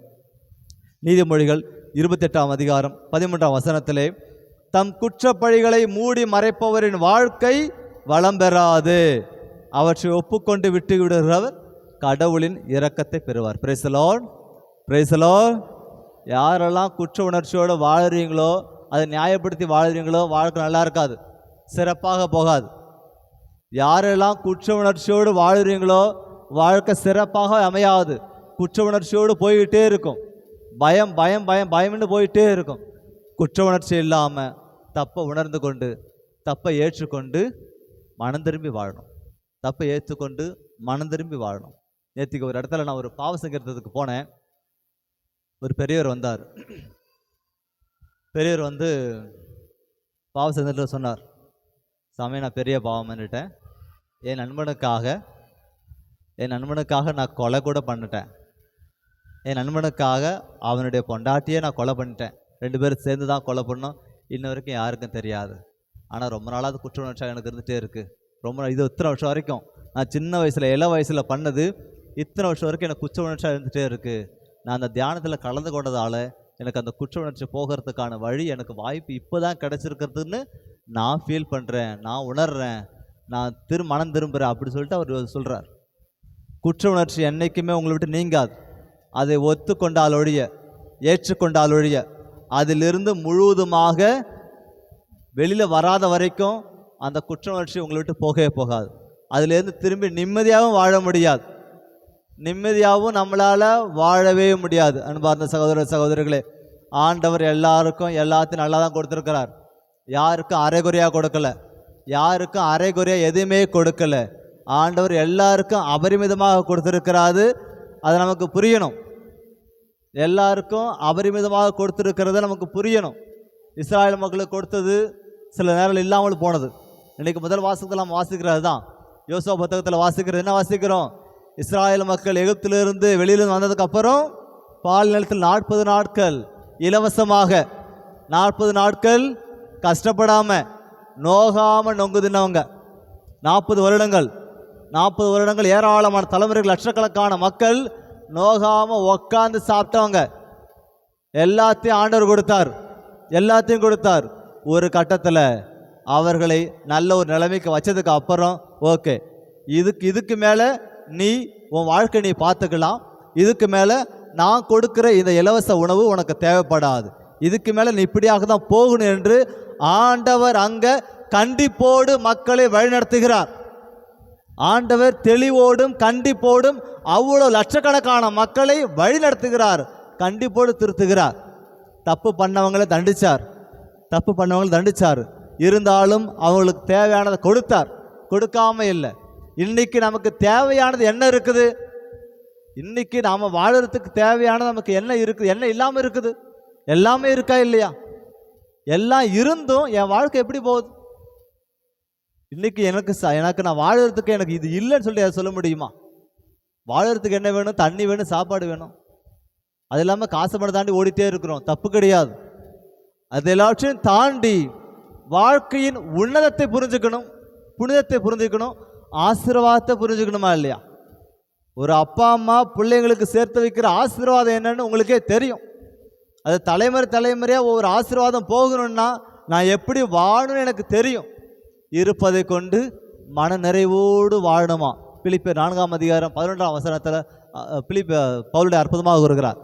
நீதிமொழிகள் 28ஆம் அதிகாரம் 13ஆம் வசனத்திலே, தம் குற்றப்பழிகளை மூடி மறைப்பவரின் வாழ்க்கை வளம் பெறாது, அவற்றை ஒப்புக்கொண்டு விட்டு விடுகிறவர் கடவுளின் இரக்கத்தை பெறுவார். Price the lord, praise the Lord. யாரெல்லாம் குற்ற உணர்ச்சியோடு வாழ்கிறீங்களோ, அதை நியாயப்படுத்தி வாழ்கிறீங்களோ, வாழ்க்கை நல்லா இருக்காது, சிறப்பாக போகாது. யாரெல்லாம் குற்ற உணர்ச்சியோடு வாழ்கிறீங்களோ வாழ்க்கை சிறப்பாக அமையாது, குற்ற உணர்ச்சியோடு போய்கிட்டே இருக்கும், பயம் பயம் பயம் பயம்னு போயிட்டே இருக்கும். குற்ற உணர்ச்சி இல்லாமல் தப்பை உணர்ந்து கொண்டு தப்பை ஏற்றுக்கொண்டு மனம் திரும்பி வாழணும். தப்பை ஏற்றுக்கொண்டு மனம் திரும்பி வாழணும். நேற்றுக்கு ஒரு இடத்துல நான் ஒரு பாவ சங்கீர்த்தத்துக்கு போனேன். ஒரு பெரியவர் வந்தார். பெரியவர் வந்து பாவ சங்கீர்த்தத்தில் சொன்னார், சாமி நான் பெரிய பாவம் பண்ணிட்டேன், என் நண்பனுக்காக நான் கொலை கூட பண்ணிட்டேன், என் நண்பனுக்காக அவனுடைய பொண்டாட்டியே நான் கொலை பண்ணிட்டேன், 2 பேரும் சேர்ந்து தான் கொலை பண்ணோம், இன்ன வரைக்கும் யாருக்கும் தெரியாது. ஆனால் ரொம்ப நாளாவது குற்ற உணர்ச்சி எனக்கு இருந்துகிட்டே இருக்குது. ரொம்ப இது இத்தனை வருஷம் வரைக்கும் நான் சின்ன வயசில் இள வயசில் பண்ணது இத்தனை வருஷம் வரைக்கும் எனக்கு குற்ற உணர்ச்சியாக இருந்துகிட்டே இருக்குது. நான் அந்த தியானத்தில் கலந்து கொண்டதால் எனக்கு அந்த குற்ற உணர்ச்சி போகிறதுக்கான வழி எனக்கு வாய்ப்பு இப்போ தான் கிடச்சிருக்கிறதுன்னு நான் ஃபீல் பண்ணுறேன், நான் உணர்கிறேன், நான் மனம் திரும்புகிறேன் அப்படி சொல்லிட்டு அவர் சொல்கிறார். குற்ற உணர்ச்சி என்றைக்குமே உங்களை விட்டு நீங்காது. அதை ஒத்துக்கொண்டாலொழிய ஏற்றுக்கொண்டாலொழிய அதிலிருந்து முழுவதுமாக வெளியில் வராத வரைக்கும் அந்த குற்ற உணர்ச்சி உங்களை விட்டு போகவே போகாது. அதிலேருந்து திரும்பி நிம்மதியாகவும் வாழ முடியாது, நிம்மதியாகவும் நம்மளால் வாழவே முடியாது. அன்பார்ந்த சகோதர சகோதரிகளே, ஆண்டவர் எல்லாருக்கும் எல்லாத்தையும் நல்லா தான் கொடுத்துருக்கிறார். யாருக்கும் அரைகுறையாக கொடுக்கல, யாருக்கும் அரைகுறையாக எதுவுமே கொடுக்கல. ஆண்டவர் எல்லாருக்கும் அபரிமிதமாக கொடுத்துருக்கிறாரு. அது நமக்கு புரியணும். எல்லாருக்கும் அபரிமிதமாக கொடுத்துருக்கிறத நமக்கு புரியணும். இஸ்ராயல் மக்களுக்கு கொடுத்தது சில நேரம் இல்லாமல் போனது. இன்றைக்கு முதல் வாசகத்தில் நம்ம வாசிக்கிறது தான். யோசுவா புத்தகத்தில் வாசிக்கிறது என்ன வாசிக்கிறோம்? இஸ்ராயல் மக்கள் எகிப்திலிருந்து வெளியிலிருந்து வந்ததுக்கப்புறம் பால் நிலத்தில் 40 நாட்கள் இலவசமாக, 40 நாட்கள் கஷ்டப்படாமல் நோகாமல் நொங்கு தின்னவங்க. 40 வருடங்கள் ஏராளமான தலைமுறைகள், லட்சக்கணக்கான மக்கள் நோகாமல் உக்காந்து சாப்பிட்டவங்க. எல்லாத்தையும் ஆண்டவர் கொடுத்தார், எல்லாத்தையும் கொடுத்தார். ஒரு கட்டத்தில் அவர்களை நல்ல ஒரு நிலைமைக்கு வச்சதுக்கு அப்புறம் ஓகே, இதுக்கு மேலே நீ உன் வாழ்க்கை நீ பார்த்துக்கலாம், இதுக்கு மேலே நான் கொடுக்குற இந்த இலவச உணவு உனக்கு தேவைப்படாது, இதுக்கு மேலே நீ இப்படியாக தான் போகணும் என்று ஆண்டவர் அங்கே கண்டிப்போடு மக்களை வழிநடத்துகிறார். ஆண்டவர் தெளிவோடும் கண்டிப்போடும் அவ்வளோ லட்சக்கணக்கான மக்களை வழிநடத்துகிறார், கண்டிப்போடு திருத்துகிறார். தப்பு பண்ணவங்களை தண்டிச்சார், இருந்தாலும் அவங்களுக்கு தேவையானதை கொடுத்தார், கொடுக்காம இல்லை. இன்னைக்கு நமக்கு தேவையானது என்ன இருக்குது? இன்னைக்கு நாம் வாழறதுக்கு தேவையானது நமக்கு என்ன இருக்குது? என்ன இல்லாமல் இருக்குது? எல்லாமே இருக்கா இல்லையா? எல்லாம் இருந்தும் என் வாழ்க்கை எப்படி போகுது? இன்னைக்கு எனக்கு நான் வாழறதுக்கு எனக்கு இது இல்லைன்னு சொல்லி அதை சொல்ல முடியுமா? வாழறதுக்கு என்ன வேணும்? தண்ணி வேணும், சாப்பாடு வேணும். அது இல்லாமல் காசு பணம் தாண்டி ஓடிட்டே இருக்கிறோம், தப்பு கிடையாது. அது எல்லாத்தையும் தாண்டி வாழ்க்கையின் உன்னதத்தை புரிஞ்சுக்கணும், புனிதத்தை புரிஞ்சுக்கணும், ஆசீர்வாதத்தை புரிஞ்சுக்கணுமா இல்லையா? ஒரு அப்பா அம்மா பிள்ளைங்களுக்கு சேர்த்து வைக்கிற ஆசீர்வாதம் என்னன்னு உங்களுக்கே தெரியும். அது தலைமுறையாக ஒவ்வொரு ஆசீர்வாதம் போகணும்னா நான் எப்படி வாழணும்னு எனக்கு தெரியும். இருப்பதை கொண்டு மன நிறைவோடு வாழணுமா? பிலிப்பியர் 4ஆம் அதிகாரம் 11ஆம் வசனத்தில் பவுலுடைய அற்புதமாக கூறுகிறார்.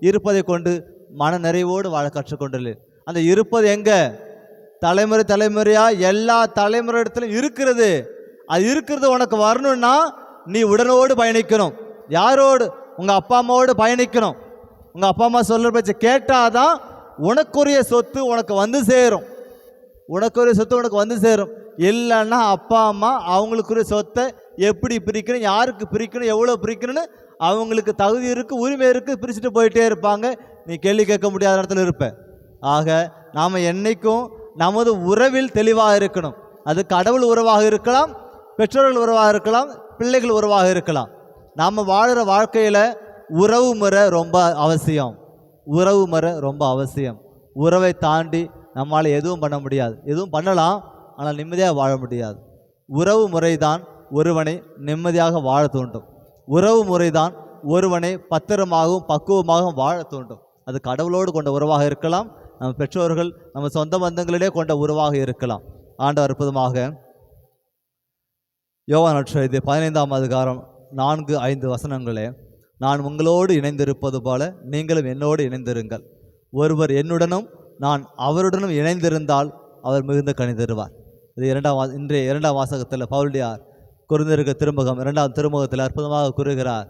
இருப்பதை கொண்டு மன நிறைவோடு வாழ கற்றுக்கொண்டது. அந்த இருப்பது எங்கே? தலைமுறையாக எல்லா தலைமுறை இடத்துலையும் இருக்கிறது. அது இருக்கிறது உனக்கு வரணும்னா நீ உடனோடு பயணிக்கணும். யாரோடு? உங்கள் அப்பா அம்மாவோடு பயணிக்கணும். உங்கள் அப்பா அம்மா சொல்கிற பேச்சை கேட்டாதான் உனக்குரிய சொத்து உனக்கு வந்து சேரும். இல்லைன்னா அப்பா அம்மா அவங்களுக்குரிய சொத்தை எப்படி பிரிக்கணும், யாருக்கு பிரிக்கணும், எவ்வளோ பிரிக்கணும்னு அவங்களுக்கு தகுதி இருக்குது, உரிமை இருக்குது, பிரிச்சுட்டு போயிட்டே இருப்பாங்க. நீ கேள்வி கேட்க முடியாத இடத்துல இருப்ப. ஆக நாம் என்றைக்கும் நமது உறவில் தெளிவாக இருக்கணும். அது கடவுள் உறவாக இருக்கலாம், பெற்றோர்கள் உறவாக இருக்கலாம், பிள்ளைகள் உறவாக இருக்கலாம். நாம் வாழ்கிற வாழ்க்கையில் உறவு முறை ரொம்ப அவசியம். உறவை தாண்டி நம்மளால் எதுவும் பண்ண முடியாது. எதுவும் பண்ணலாம், ஆனால் நிம்மதியாக வாழ முடியாது. உறவு முறை தான் ஒருவனை நிம்மதியாக வாழ தூண்டும். உறவு முறைதான் ஒருவனை பத்திரமாகவும் பக்குவமாகவும் வாழ தூண்டும். அது கடவுளோடு கொண்ட உறவாக இருக்கலாம், நம்ம பெற்றோர்கள் நம்ம சொந்த பந்தங்களிலே கொண்ட உறவாக இருக்கலாம். ஆண்டவர் அற்புதமாக யோவான் நற்செய்தி 15ஆம் அதிகாரம் 4-5 வசனங்களே, நான் உங்களோடு இணைந்திருப்பது போல நீங்களும் என்னோடு இணைந்திருங்கள். ஒருவர் என்னுடனும் நான் அவருடனும் இணைந்திருந்தால் அவர் மிகுந்த கனி தருவார். இது இன்றைய 2ஆம் வாசகத்தில் பவுலடியார் கொரிந்தியருக்கு திருமுகம் 2ஆம் திருமுகத்தில் அற்புதமாக கூறுகிறார்.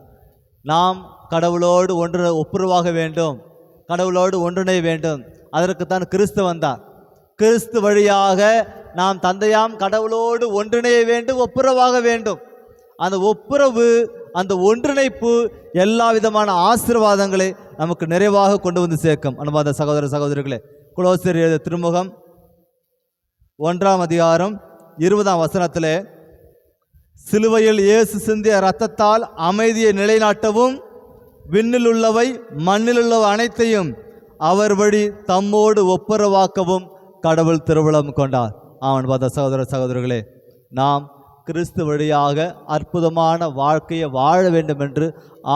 நாம் கடவுளோடு ஒப்புரவாக வேண்டும், கடவுளோடு ஒன்றிணைய வேண்டும். அதற்குத்தான் கிறிஸ்து வந்தார். கிறிஸ்து வழியாக நாம் தந்தையாம் கடவுளோடு ஒன்றிணைய வேண்டும், ஒப்புரவாக வேண்டும். அந்த ஒப்புரவு, அந்த ஒன்றிணைப்பு எல்லா விதமான ஆசீர்வாதங்களை நமக்கு நிறைவாக கொண்டு வந்து சேர்க்கும். அன்பார்ந்த சகோதர சகோதரிகளே, கொலோசியர் எழுதிய திருமுகம் 1ஆம் அதிகாரம் 20ஆம் வசனத்திலே, சிலுவையில் இயேசு சிந்திய இரத்தத்தால் அமைதியை நிலைநாட்டவும் விண்ணில் உள்ளவை மண்ணில் உள்ளவை அனைத்தையும் அவர் வழி தம்மோடு ஒப்புரவாக்கவும் கடவுள் திருவுளம் கொண்டார். அவன் பார்த்த சகோதர சகோதரர்களே, நாம் கிறிஸ்து வழியாக அற்புதமான வாழ்க்கையை வாழ வேண்டும் என்று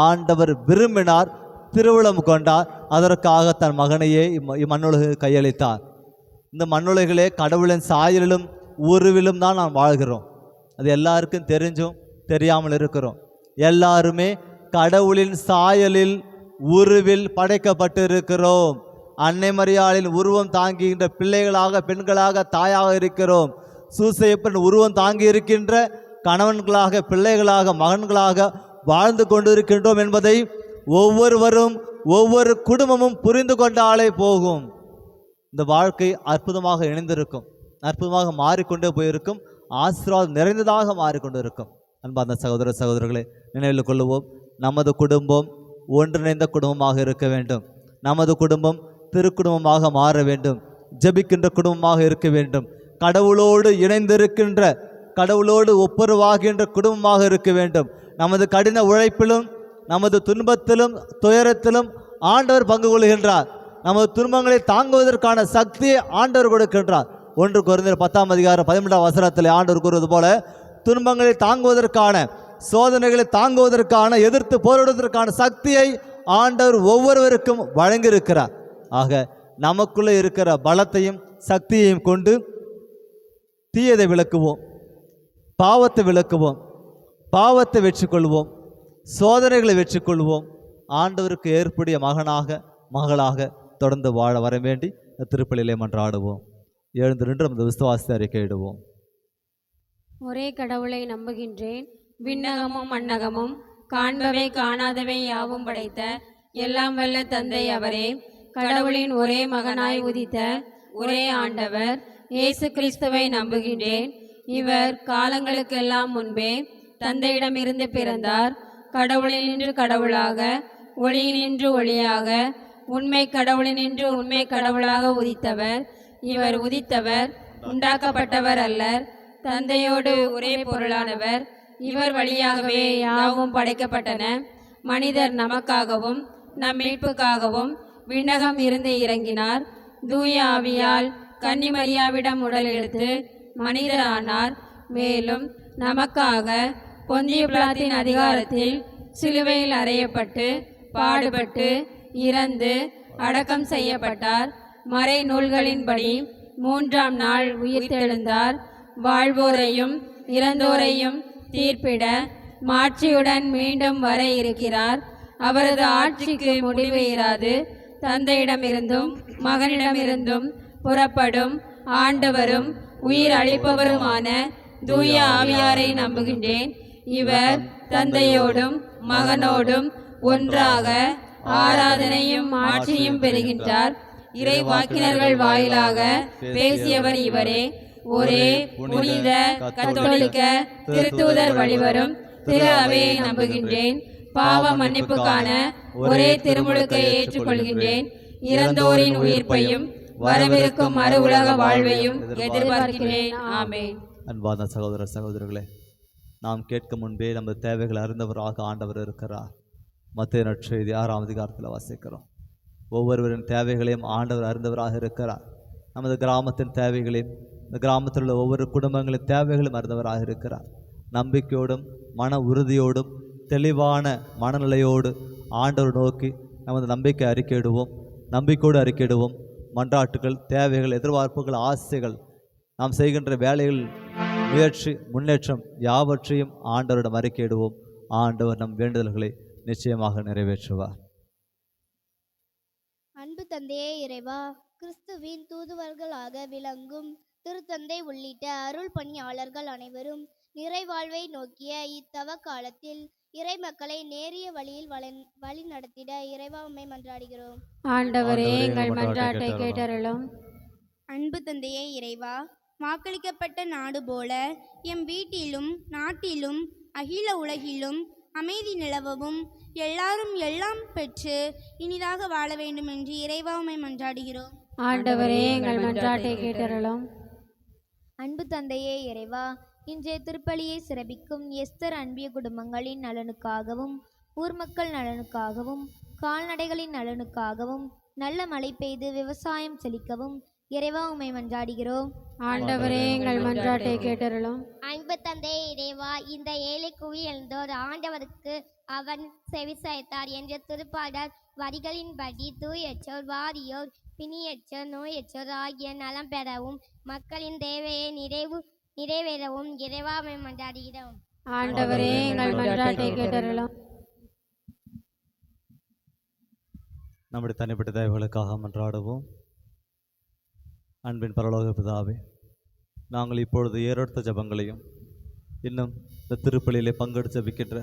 ஆண்டவர் விரும்பினார், திருவுளம் கொண்டார். அதற்காக தன் மகனையே இம்மண்ணுலகு கையளித்தார். இந்த மண்ணுலகிலே கடவுளின் சாயலிலும் உருவிலும் தான் நாம் வாழ்கிறோம். அது எல்லாருக்கும் தெரிஞ்சும் தெரியாமல் இருக்கிறோம். எல்லாருமே கடவுளின் சாயலில் உருவில் படைக்கப்பட்டு இருக்கிறோம். அன்னை மரியாளின் உருவம் தாங்குகின்ற பிள்ளைகளாக, பெண்களாக, தாயாக இருக்கிறோம். சூசையப்பன் உருவம் தாங்கி இருக்கின்ற கணவன்களாக, பிள்ளைகளாக, மகன்களாக வாழ்ந்து கொண்டிருக்கின்றோம் என்பதை ஒவ்வொருவரும் ஒவ்வொரு குடும்பமும் புரிந்து கொண்டாலே போகும். இந்த வாழ்க்கை அற்புதமாக இணைந்திருக்கும், அற்புதமாக மாறிக்கொண்டே போயிருக்கும், ஆசீர்வாதம் நிறைந்ததாக மாறிக்கொண்டு இருக்கும். அன்பார்ந்த சகோதர சகோதரர்களை நினைவில் கொள்ளுவோம். நமது குடும்பம் ஒன்றிணைந்த குடும்பமாக இருக்க வேண்டும். நமது குடும்பம் திருக்குடும்பமாக மாற வேண்டும். ஜெபிக்கின்ற குடும்பமாக இருக்க வேண்டும். கடவுளோடு இணைந்திருக்கின்ற, கடவுளோடு ஒப்புரவாகின்ற குடும்பமாக இருக்க வேண்டும். நமது கடின உழைப்பிலும் நமது துன்பத்திலும் துயரத்திலும் ஆண்டவர் பங்கு கொள்கின்றார். நமது துன்பங்களை தாங்குவதற்கான சக்தியை ஆண்டவர் கொடுக்கின்றார். 1 கொரிந்தியர் 10ஆம் அதிகாரம் 13ஆம் வசனத்தில் ஆண்டவர் கூறுவது போல, துன்பங்களை தாங்குவதற்கான, சோதனைகளை தாங்குவதற்கான, எதிர்த்து போராடுவதற்கான சக்தியை ஆண்டவர் ஒவ்வொருவருக்கும் வழங்கியிருக்கிறார். ஆக நமக்குள்ளே இருக்கிற பலத்தையும் சக்தியையும் கொண்டு தீயதை விளக்குவோம், பாவத்தை விளக்குவோம், பாவத்தை வெற்றி கொள்வோம், சோதனைகளை வெற்றி கொள்வோம். ஆண்டவருக்கு ஏற்புடைய மகனாக, மகளாக தொடர்ந்து வாழ வர வேண்டி திருப்பலியிலே மன்றாடுவோம். எழுந்து நின்று நமது விசுவாசத்தை அறிக்கையிடுவோம். ஒரே கடவுளை நம்புகின்றேன். விண்ணகமும் மண்ணகமும் காண்பவை காணாதவை யாவும் படைத்த எல்லாம் வல்ல தந்தை அவரே. கடவுளின் ஒரே மகனாய் உதித்த ஒரே ஆண்டவர் இயேசு கிறிஸ்துவை நம்புகின்றேன். இவர் காலங்களுக்கெல்லாம் முன்பே தந்தையிடமிருந்து பிறந்தார். கடவுளினின்று கடவுளாக, ஒளியினின்று ஒளியாக, உண்மை கடவுளினின்று உண்மை கடவுளாக உதித்தவர். இவர் உதித்தவர், உண்டாக்கப்பட்டவர் அல்லர். தந்தையோடு ஒரே பொருளானவர். இவர் வழியாகவே யாவும் படைக்கப்பட்டன. மனிதர் நமக்காகவும் நம் மீட்புக்காகவும் விண்ணகம் இருந்து இறங்கினார். தூய ஆவியால் கன்னிமரியாவிடம் உடல் எடுத்து மனிதரானார். மேலும் நமக்காக பொந்திய பிலாத்தின் அதிகாரத்தில் சிலுவையில் அறையப்பட்டு பாடுபட்டு இறந்து அடக்கம் செய்யப்பட்டார். மறை நூல்களின்படி 3ஆம் நாள் உயிர்த்தெழுந்தார். வாழ்வோரையும் இறந்தோரையும் தீர்ப்பிட மாட்சியுடன் மீண்டும் வர இருக்கிறார். அவரது ஆட்சிக்கு முடிவு இராது. தந்தையிடமிருந்தும் மகனிடமிருந்தும் புறப்படும் ஆண்டவரும் உயிர் அளிப்பவருமான தூய ஆவியாரை நம்புகின்றேன். இவர் தந்தையோடும் மகனோடும் ஒன்றாக ஆராதனையும் ஆட்சியும் பெறுகின்றார். இறை வாக்கினர்கள் வாயிலாக பேசியவர் இவரே. ஒரே புனித கத்தோலிக்க திருத்தூதர் வழிவரும் திரு அவையை நம்புகின்றேன். பாவ மன்னிப்புக்கான ஒரே திருமுழுக்கை ஏற்றுக்கொள்கின்றேன். இறந்தோரின் உயிர்ப்பையும் வரவிருக்கும் மறு உலக வாழ்வையும் எதிர்பார்க்கிறேன். ஆமென். அன்பான சகோதர சகோதரர்களே, நாம் கேட்கும் முன்பே நமது தேவைகளை அறிந்தவராக ஆண்டவர் இருக்கிறார். மத்தேயு நற்செய்தி 6ஆம் அதிகாரத்தில் வாசிக்கிறோம். ஒவ்வொருவரின் தேவைகளையும் ஆண்டவர் அறிந்தவராக இருக்கிறார். நமது கிராமத்தின் தேவைகளையும், இந்த கிராமத்தில் உள்ள ஒவ்வொரு குடும்பங்களின் தேவைகளும் அறிந்தவராக இருக்கிறார். நம்பிக்கையோடும் மன உறுதியோடும் தெளிவான மனநிலையோடு ஆண்டவர் நோக்கி நமது நம்பிக்கை அறிக்கையிடுவோம். நம்பிக்கையோடு அறிக்கையிடுவோம். மன்றாட்டுகள், தேவைகள், எதிர்பார்ப்புகள், ஆசைகள், நாம் செய்கின்ற வேலைகள், முயற்சி, முன்னேற்றம் யாவற்றையும் ஆண்டவரிடம் அறிக்கையிடுவோம். ஆண்டவர் நம் வேண்டுதல்களை நிச்சயமாக நிறைவேற்றுவார். அன்பு தந்தையே இறைவா, கிறிஸ்துவின் தூதுவர்களாக விளங்கும் திருத்தந்தை உள்ளிட்ட அருள் பணியாளர்கள் அனைவரும் நிறைவாழ்வை நோக்கிய இத்தவ காலத்தில் இறை மக்களை நேரிய வழியில் வழி நடத்திட இறைவா உம்மை மன்றாடுகிறோம். ஆண்டவரே எங்கள் மன்றாட்டை கேட்டருளும். அன்பு தந்தையே இறைவா, வாக்களிக்கப்பட்ட நாடு போல எம் வீட்டிலும் நாட்டிலும் அகில உலகிலும் அமைதி நிலவவும் எல்லாரும் எல்லாம் பெற்று இனிதாக வாழ வேண்டும் என்று இறைவா உம்மை மன்றாடுகிறோம். ஆண்டவரே எங்கள் மன்றாட்டை கேட்டருளும். அன்பு தந்தையே இறைவா, இன்றைய திருப்பலியை சிறப்பிக்கும் எஸ்தர் அன்பிய குடும்பங்களின் நலனுக்காகவும், ஊர் மக்கள் நலனுக்காகவும், கால்நடைகளின் நலனுக்காகவும், நல்ல மழை பெய்து விவசாயம் செழிக்கவும் இறைவா உம்மை மன்றாடுகிறோம். ஆண்டவரே எங்கள் மன்றாட்டை கேட்டருளும். அன்பு தந்தையே இறைவா, இந்த ஏழை குவி எழுந்தோர் ஆண்டவருக்கு அவன் செவிசாய்த்தார் என்ற திருப்பாடல் வரிகளின்படி தூயச்சோர், வாரியோர், பிணியற்றோர், நோயற்றோர் ஆகிய நலம் பெறவும் மக்களின் தேவையை நிறைவேறவும் இறைவா உம்மை மன்றாடுகிறோம். ஆண்டவரே எங்கள் மன்றாட்டை கேட்டருளும். நம்முடைய தனிப்பட்ட தேவைகளுக்காக மன்றாடுவோம். அன்பின் பரலோக பிதாவே, நாங்கள் இப்பொழுது ஏறெடுத்த ஜபங்களையும் இன்னும் இந்த திருப்பலியிலே பங்கெடுத்து ஜபிக்கின்ற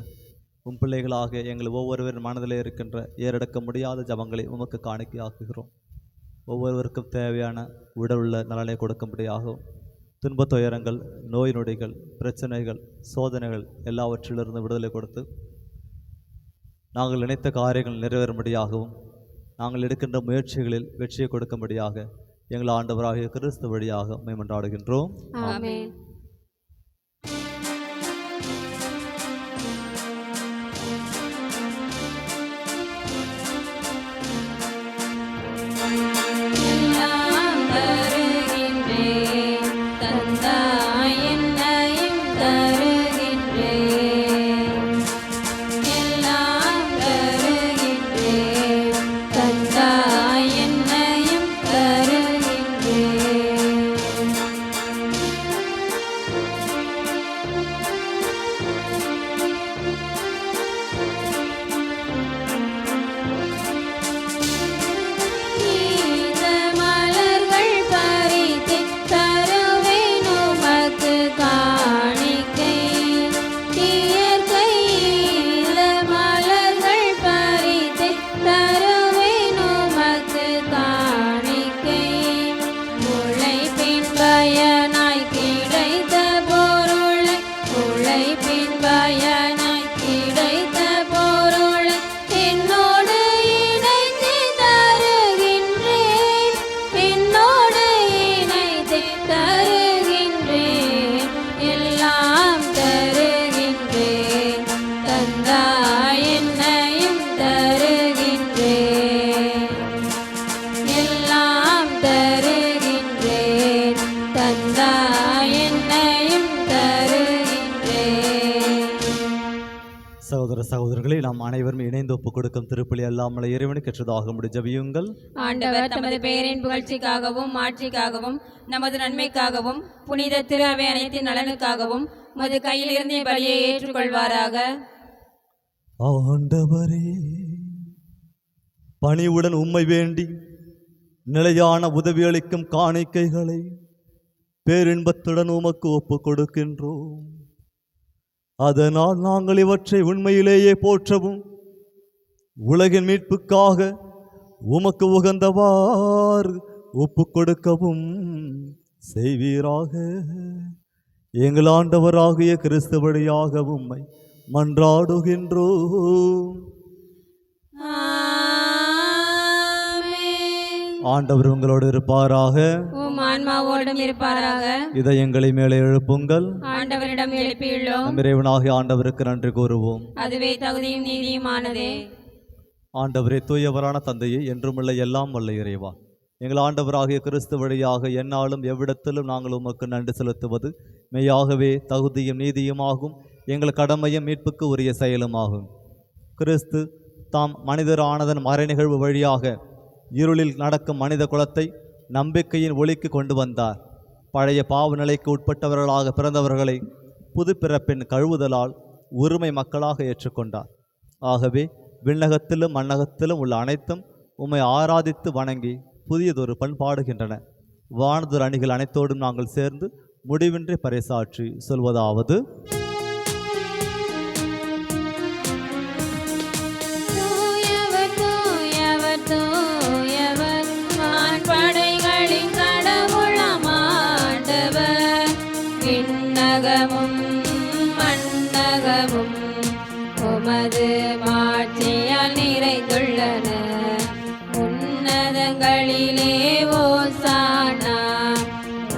உம் பிள்ளைகளாக எங்கள் ஒவ்வொருவரின் மனதிலே இருக்கின்ற ஏறெடுக்க முடியாத ஜபங்களை உமக்கு காணிக்கையாக்குகிறோம். ஒவ்வொருவருக்கும் தேவையான உடலுள்ள நலனை கொடுக்கும்படியாகவும், துன்பத் துயரங்கள், நோய் நொடிகள், பிரச்சனைகள், சோதனைகள் எல்லாவற்றிலிருந்து விடுதலை கொடுத்து நாங்கள் நினைத்த காரியங்கள் நிறைவேறும்படியாகவும், நாங்கள் எடுக்கின்ற முயற்சிகளில் வெற்றியை கொடுக்கும்படியாக எங்கள் ஆண்டவராகிய கிறிஸ்து வழியாக உம்மை மன்றாடுகின்றோம். ஆமென். சகோதர சகோதரர்களை நாம் அனைவரும் இணைந்து ஒப்புக் கொடுக்கும் திருப்பலி அல்லாமல் இறைவனுக்கு ஏற்றதாக ஜெபியுங்கள். ஆண்டவர் தமது பெயரின் புகழ்ச்சிக்காகவும் மாட்சிக்காகவும் நமது நன்மைக்காகவும் புனித திரு அவை அனைத்தின் நலனுக்காகவும் மது கையில் இருந்த பலியை ஏற்றுக்கொள்வாராக. ஆண்டவரே, பணிவுடன் உம்மை வேண்டி நிலையான உதவியளிக்கும் காணிக்கைகளை பேரின்பத்துடன் உமக்கு ஒப்புக் கொடுக்கின்றோம். அதனால் நாங்கள் இவற்றை உண்மையிலேயே போற்றவும் உலகின் மீட்புக்காக உமக்கு உகந்தவாறு ஒப்புக் கொடுக்கவும் செய்வீராக. எங்கள் ஆண்டவராகிய கிறிஸ்து வழியாக உம்மை மன்றாடுகின்றோம். ஆண்டவர் உங்களோடு இருப்பாராக, உம் ஆன்மாவோடும் இருப்பாராக. இதயங்களை மேலே எழுப்புங்கள். ஆண்டவரிடம் எழுப்பியுள்ளோம். நம் இறைவனாகிய ஆண்டவருக்கு நன்றி கூறுவோம். அதுவே தகுதியும் நீதியுமானதே. ஆண்டவரே, தூயவரான தந்தையே, என்றுமுள்ள எல்லாம் வல்ல இறைவா, எங்கள் ஆண்டவராகிய கிறிஸ்து வழியாக எந்நாளும் எவ்விடத்திலும் நாங்கள் உமக்கு நன்றி செலுத்துவது மெய்யாகவே தகுதியும் நீதியுமாகும், எங்கள் கடமையும் மீட்புக்கு உரிய செயலுமாகும். கிறிஸ்து தாம் மனிதரானதன் மறை நிகழ்வு வழியாக இருளில் நடக்கும் மனித குலத்தை நம்பிக்கையின் ஒளிக்கு கொண்டு வந்தார். பழைய பாவ நிலைக்கு உட்பட்டவர்களாக பிறந்தவர்களை புதுப்பிறப்பின் கழுவுதலால் உரிமை மக்களாக ஏற்றுக்கொண்டார். ஆகவே விண்ணகத்திலும் மண்ணகத்திலும் உள்ள அனைத்தும் உம்மை ஆராதித்து வணங்கி புதியதொரு பண்பாடுகின்றன. வானதொரு அணிகள் அனைத்தோடும் நாங்கள் சேர்ந்து முடிவின்றி பறைசாற்றி சொல்வதாவது: தூயவர் தூயவர் தூயவர் வான்படைகளின் கடவுளாம் ஆண்டவர். விண்ணகமும் மண்ணகமும் உமது மாட்சியால் நிறைந்துள்ளன. உன்னதங்களிலே ஓசானா,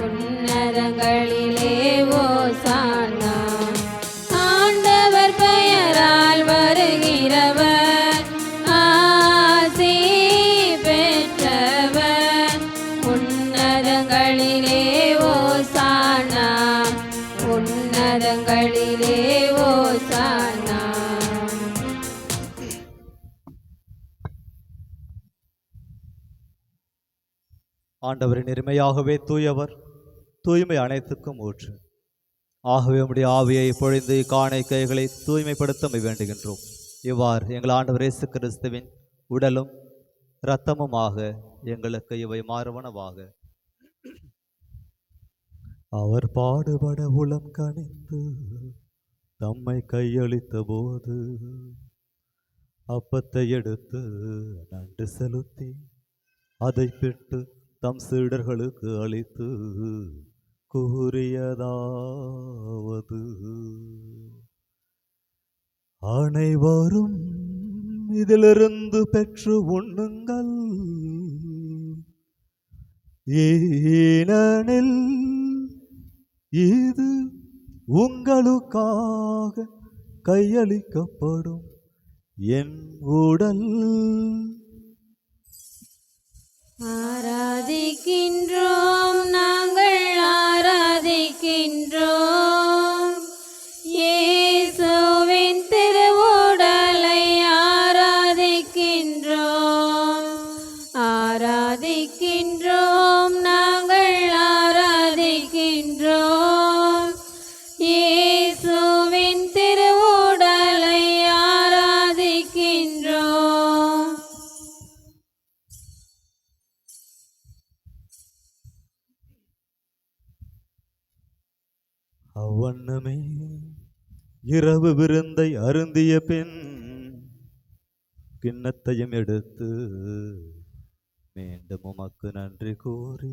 உன்னதங்களிலே ஓசானா. ஆண்டவர் பெயரால் வருகிறவர் ஆசி பெற்றவர். உன்னதங்களிலே ஓசானா, உன்னதங்களிலே ஓசானா. ஆண்டவரின் இனிமையாகவே தூயவர், தூய்மை அனைத்துக்கும் ஊற்று. ஆகவே உம்முடைய ஆவியை பொழிந்து காணை கைகளை தூய்மைப்படுத்த வேண்டுகின்றோம். இவ்வாறு எங்கள் ஆண்டவர் இயேசு கிறிஸ்துவின் உடலும் இரத்தமுமாக எங்களுக்கு இவை மாறுவனவாக. அவர் பாடுபட உளம் கனிந்து தம்மை கையளித்த போது அப்பத்தை எடுத்து நன்றி செலுத்தி அதை பெற்று தம் சீடர்களுக்கு அளித்து கூறியதாவது: அனைவரும் இதிலிருந்து பெற்று உண்ணுங்கள், ஏனெனில் இது உங்களுக்காக கையளிக்கப்படும் என் உடல். ஆராதிக்கின்றோம், நாங்கள் ஆராதிக்கின்றோம் இயேசுவின் திருவுடலை ஆராதிக்கின்றோம். ஆராதிக்கின்றோம், நாங்கள் ஆராதிக்கின்றோம் இயேசுவின் திருவுடலை ஆராதிக்கின்றோம். அவ்வண்ணமே இரவு விருந்தை அருந்திய பின் கிண்ணத்தையும் எடுத்து மீண்டும் உமக்கு நன்றி கூறி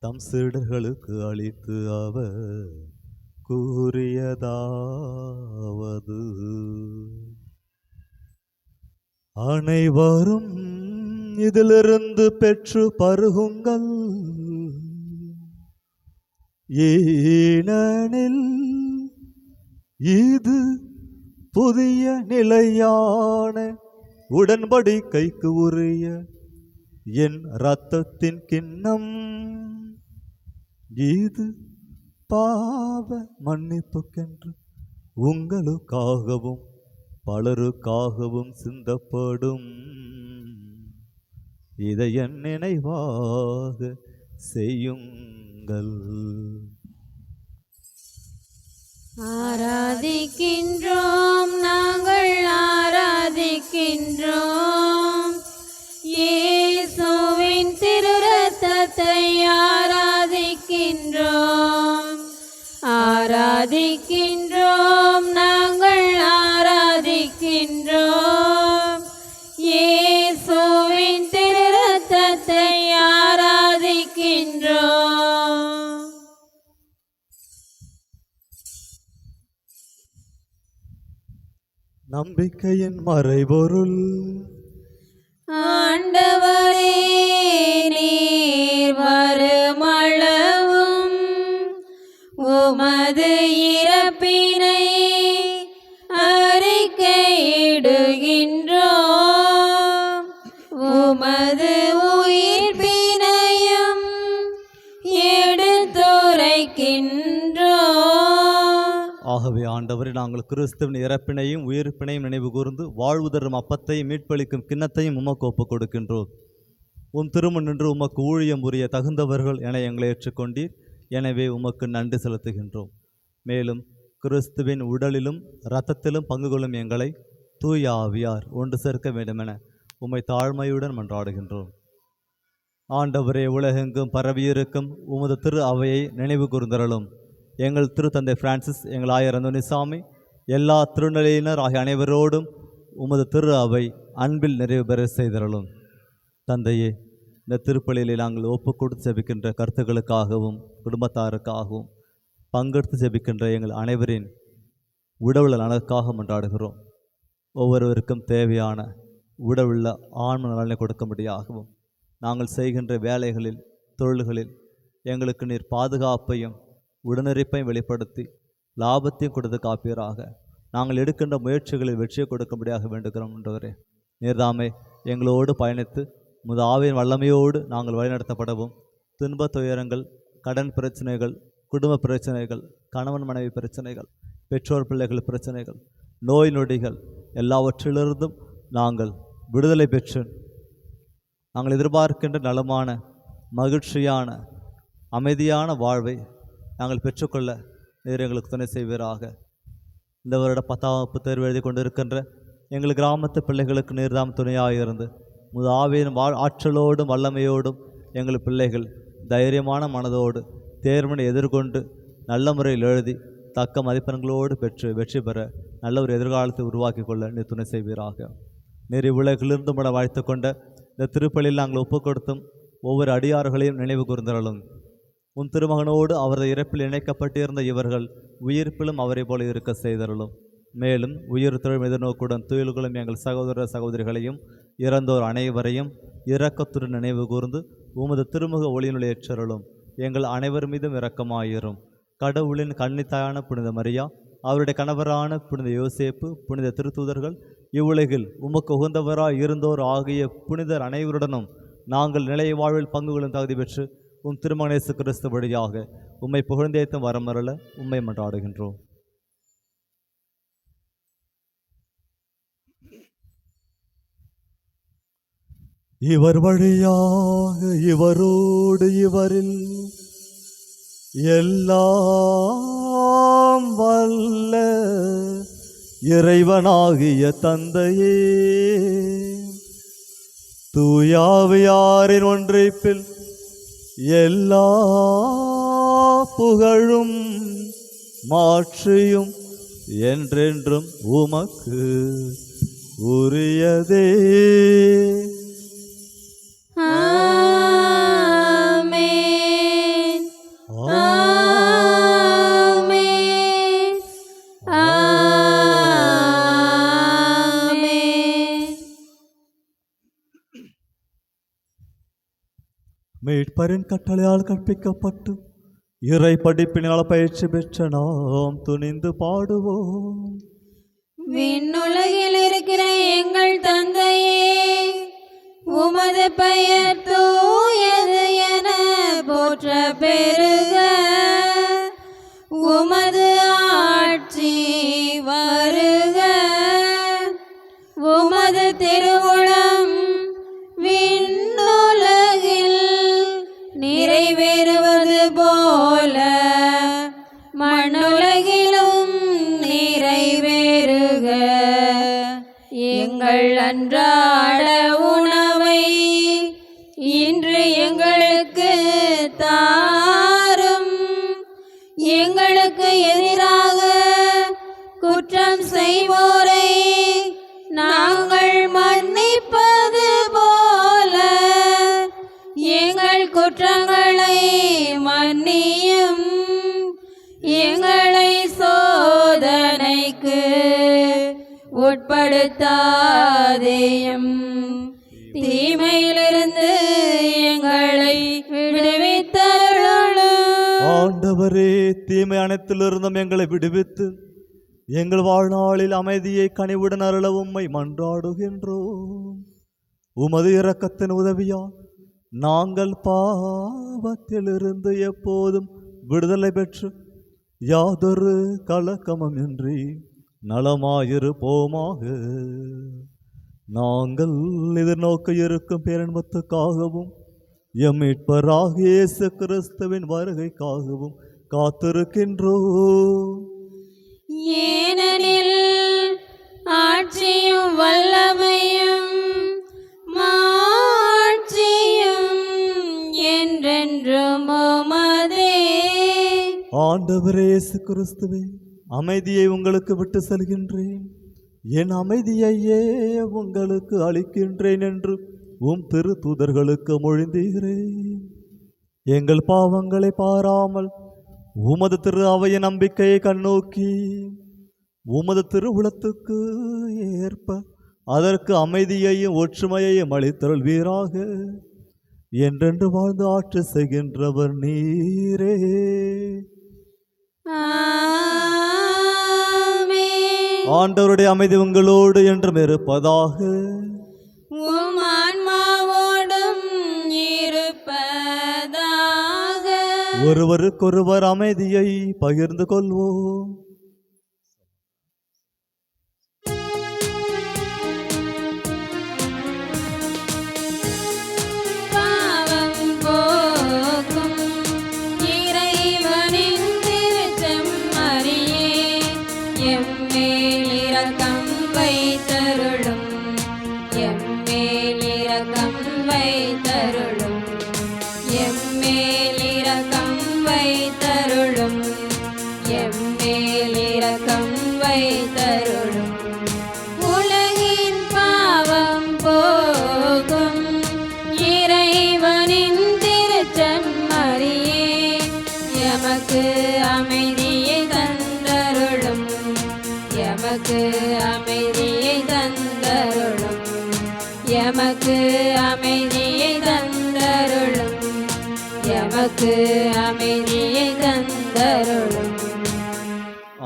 தம் சீடர்களுக்கு அளித்து அவர் கூறியதாவது: அனைவரும் இதிலிருந்து பெற்று பருகுங்கள், ஏனெனில் இது புதிய நிலையான உடன்படிக்கைக்கு உரிய என் இரத்தத்தின் கிண்ணம். இது பாவ மன்னிப்புக்கென்று உங்களுக்காகவும் பலருக்காகவும் சிந்தப்படும். இதை என் நினைவாக செய்யுங்கள். ஆராதிக்கின்றோம், நாங்கள் ஆராதிக்கின்றோம் இயேசுவின் திரு இரத்தத்தை ஆராதிக்கின்றோம். ஆராதிக்கின்றோம், நாங்கள் ஆராதிக்கின்றோம் இயேசுவின் திரு இரத்தத்தை ஆராதிக்கின்றோம். நம்பிக்கையின் மறைபொருள். ஆண்டவரே, நீர் வருமளவும் உமது இறப்பினை அறிக்கையிடுகின்றோம், உமது உயிர்ப்பினை ஆகவே ஆண்டவரே, நாங்கள் கிறிஸ்துவின் இறப்பினையும் உயிர்ப்பினையும் நினைவு கூர்ந்து வாழ்வு தரும் அப்பத்தையும் மீட்பளிக்கும் கிண்ணத்தையும் உமக்கு ஒப்புக் கொடுக்கின்றோம். உம் திருமுன் நின்று உமக்கு ஊழியம் புரிய தகுந்தவர்கள் என எங்களை ஏற்றுக்கொண்டீர். எனவே உமக்கு நன்றி செலுத்துகின்றோம். மேலும் கிறிஸ்துவின் உடலிலும் இரத்தத்திலும் பங்கு கொள்ளும் எங்களை தூய ஆவியார் ஒன்று சேர்க்க வேண்டுமென உம்மை தாழ்மையுடன் மன்றாடுகின்றோம். ஆண்டவரே, உலகெங்கும் பரவியிருக்கும் உமது திரு அவையை நினைவு கூர்ந்தருளும். எங்கள் திருத்தந்தை பிரான்சிஸ், எங்கள் ஆயர் அந்தோனிசாமி, எல்லா திருநிலையினர் ஆகிய அனைவரோடும் உமது திரு அவை அன்பில் நிறைவு பெற செய்தருளும். தந்தையே, இந்த திருப்பலியிலே நாங்கள் ஒப்பு கொடுத்து ஜெபிக்கின்ற கருத்துக்களுக்காகவும் குடும்பத்தாருக்காகவும் பங்கெடுத்து ஜெபிக்கின்ற எங்கள் அனைவரின் உடவுள்ள நலனுக்காக மன்றாடுகிறோம். ஒவ்வொருவருக்கும் தேவையான உடவுள்ள ஆன்ம நலனை கொடுக்கும்படியாகவும் நாங்கள் செய்கின்ற வேலைகளில் தொழில்களில் எங்களுக்கு நீர் பாதுகாப்பையும் உடனிருப்பையும் வெளிப்படுத்தி லாபத்தையும் கொடுத்து காப்பீராக. நாங்கள் எடுக்கின்ற முயற்சிகளில் வெற்றியை கொடுக்கும்படியாக வேண்டுகிறோம். என்றவரே, நீர்தாமே எங்களோடு பயணித்து உமது ஆவியின் வல்லமையோடு நாங்கள் வழிநடத்தப்படவும் துன்ப துயரங்கள், கடன் பிரச்சனைகள், குடும்ப பிரச்சனைகள், கணவன் மனைவி பிரச்சனைகள், பெற்றோர் பிள்ளைகள் பிரச்சனைகள், நோய் நொடிகள் எல்லாவற்றிலிருந்தும் நாங்கள் விடுதலை பெற்று நாங்கள் எதிர்பார்க்கின்ற நலமான மகிழ்ச்சியான அமைதியான வாழ்வை நாங்கள் பெற்றுக்கொள்ள நீர் எங்களுக்கு துணை செய்வீராக. இந்த வருட 10ஆம் வகுப்பு தேர்வு எழுதி கொண்டிருக்கின்ற எங்கள் கிராமத்து பிள்ளைகளுக்கு நீர்தாம் துணையாக இருந்து உமது ஆவியின் ஆற்றலோடும் வல்லமையோடும் எங்கள் பிள்ளைகள் தைரியமான மனதோடு தேர்வினை எதிர்கொண்டு நல்ல முறையில் எழுதி தக்க மதிப்பெண்களோடு பெற்று வெற்றி பெற நல்ல ஒரு எதிர்காலத்தை உருவாக்கி கொள்ள நீர் துணை செய்வீராக. நீர் இவ்வுலகிலிருந்து முட வாழ்த்து கொண்ட இந்த திருப்பலியில் நாங்கள் ஒப்புக் கொடுத்தும் ஒவ்வொரு அடியார்களையும் நினைவு கூர்ந்தருளும். உன் திருமகனோடு அவரது இறப்பில் இணைக்கப்பட்டிருந்த இவர்கள் உயிர்ப்பிலும் அவரை போல இருக்க செய்தருளும். மேலும் உயிர் தொழில் எதிர்நோக்குடன் துயில்களும் எங்கள் சகோதர சகோதரிகளையும் இறந்தோர் அனைவரையும் இரக்கத்துடன் நினைவு கூர்ந்து உமது திருமுக ஒளியினுள் ஏற்றருளும். எங்கள் அனைவர் மீதும் இரக்கமாயிரும். கடவுளின் கன்னித்தாயான புனித மரியா, அவருடைய கணவரான புனித யோசேப்பு, புனித திருத்தூதர்கள், இவ்வுலகில் உமக்கு உகந்தவராய் இருந்தோர் ஆகிய புனிதர் அனைவருடனும் நாங்கள் நிலை வாழ்வில் பங்கு கொள்ளும் தகுதி பெற்று உம் திருமகனேசு கிறிஸ்து வழியாக உம்மை புகழ்ந்தேத்தும் வரமருள உம்மை மன்றாடுகின்றோம். இவர் வழியாக இவரோடு இவரில் எல்லாம் வல்ல இறைவனாகிய தந்தையே, தூயாவியாரின் ஒன்றிப்பில் எல்லா புகழும் மாற்றியும் என்றென்றும் உமக்கு உரியதே. ஆமென். ஆமென். ஆமென். மீட்பரின் கட்டளையால் கற்பிக்கப்பட்டு இறை படிப்பினால் பயிற்சி பெற்ற நாம் துணிந்து பாடுவோம். விண்ணுலகில் இருக்கிற எங்கள் தந்தையே, உமது பெயர் தூயது என போற்ற பெருக. உமது ஆட்சி வருக. உமது திருவுளம் விண்ணுலகில் நிறைவேறுவது போல மண்ணுலகிலும் நிறைவேறுக. எங்கள் அன்றாட உணவை இன்று எங்களுக்கு தாரும். எங்களுக்கு எதிராக குற்றம் செய்வோரை நாங்கள் மன்னிப்பது போல எங்கள் குற்றங்களை மன்னியும். எங்களை சோதனைக்கு உட்படுத்தாதேயும், தீமையிலிருந்து எங்களை விடுவித்தருளும். ஆண்டவரே, தீமை அனைத்திலிருந்தும் எங்களை விடுவித்து எங்கள் வாழ்நாளில் அமைதியை கனிவுடன் அருள உம்மை மன்றாடுகின்றோம். உமது இரக்கத்தின் உதவியால் நாங்கள் பாவத்திலிருந்து எப்போதும் விடுதலை பெற்று யாதொரு கலக்கமுமின்றி நலமாயிருப்போமாக. நாங்கள் எதிர்நோக்க இருக்கும் பேரன்பத்துக்காகவும் எம் மீட்பராகிய இயேசு கிறிஸ்துவின் வருகைக்காகவும் காத்திருக்கின்றோம். ஏனெனில் ஆட்சியும் வல்லமையும் மாட்சியும் என்றென்றும் உமதே. ஆண்டவரே இயேசு கிறிஸ்துவே, அமைதியை உங்களுக்கு விட்டு செல்கின்றேன், என் அமைதியையே உங்களுக்கு அளிக்கின்றேன் என்று உம் திரு தூதர்களுக்கு மொழிந்தீரேன். எங்கள் பாவங்களை பாராமல் உமது திரு அவைய நம்பிக்கையை கண்ணோக்கி உமது திருவுளத்துக்கு ஏற்ப அதற்கு அமைதியையும் ஒற்றுமையையும் அளித்தருள்வீராக. என்றென்று வாழ்ந்து ஆட்சி செய்கின்றவர் நீரே. ஆமென். ஆண்டவருடைய அமைதி உங்களோடு என்றும் இருப்பதாக. உம் ஆன்மாவோடும் இருப்பதாக. ஒருவருக்கொருவர் அமைதியை பகிர்ந்து கொள்வோம். பாவம் போக்கும் இறைவனின் திருச்செம்மறியே, எம்மேல் இரக்கம் வைத்தருளும், எம்மேல் இரக்கம் வைத்தருளும், எம்மேல் இரக்கம் வைத்தருளும், எம்மேல் இரக்கம் வைத்தருளும். உலகின் பாவம் போகும் இறைவனின் திருச்செம்மறியே, எமக்கு அமைதியை தந்தருளும், எமக்கு அமைதியை தந்தருளும், எமக்கு அமைதியை தந்தருளும், எமக்கு அமைதியை தந்தருளும்.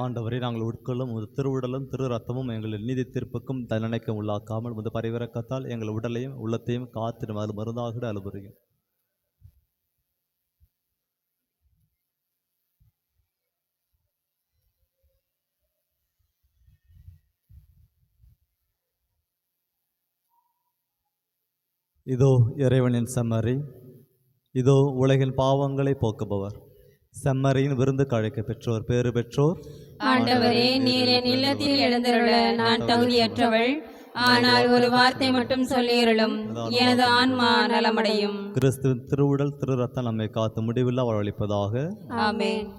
ஆண்டவரை நாங்கள் உட்கொள்ளும் உமது திருவுடலும் திரு ரத்தமும் எங்களின் நீதி தீர்ப்புக்கும் தண்டனைக்கும் உள்ளாக்காமல் உமது பரிவிறக்கத்தால் எங்கள் உடலையும் உள்ளத்தையும் காத்திடும் அது மருந்தாகிட அலுவலகம். இதோ இறைவனின் செம்மறி, இதோ உலகின் பாவங்களை போக்குபவர். செம்மறியின் விருந்துக்கு அழைக்க பெற்றோர் பேறு பெற்றோர். ஆண்டவரே, நீர் என் இல்லத்தில் எழுந்தருள நான் தகுதியற்றவள், ஆனால் ஒரு வார்த்தை மட்டும் சொல்லியருளும், எனது ஆன்மா நலமடையும். கிறிஸ்துவின் திருவுடல் திரு ரத்தம் நம்மை காத்து முடிவில்லா வாழ்வளிப்பதாக. ஆமென்.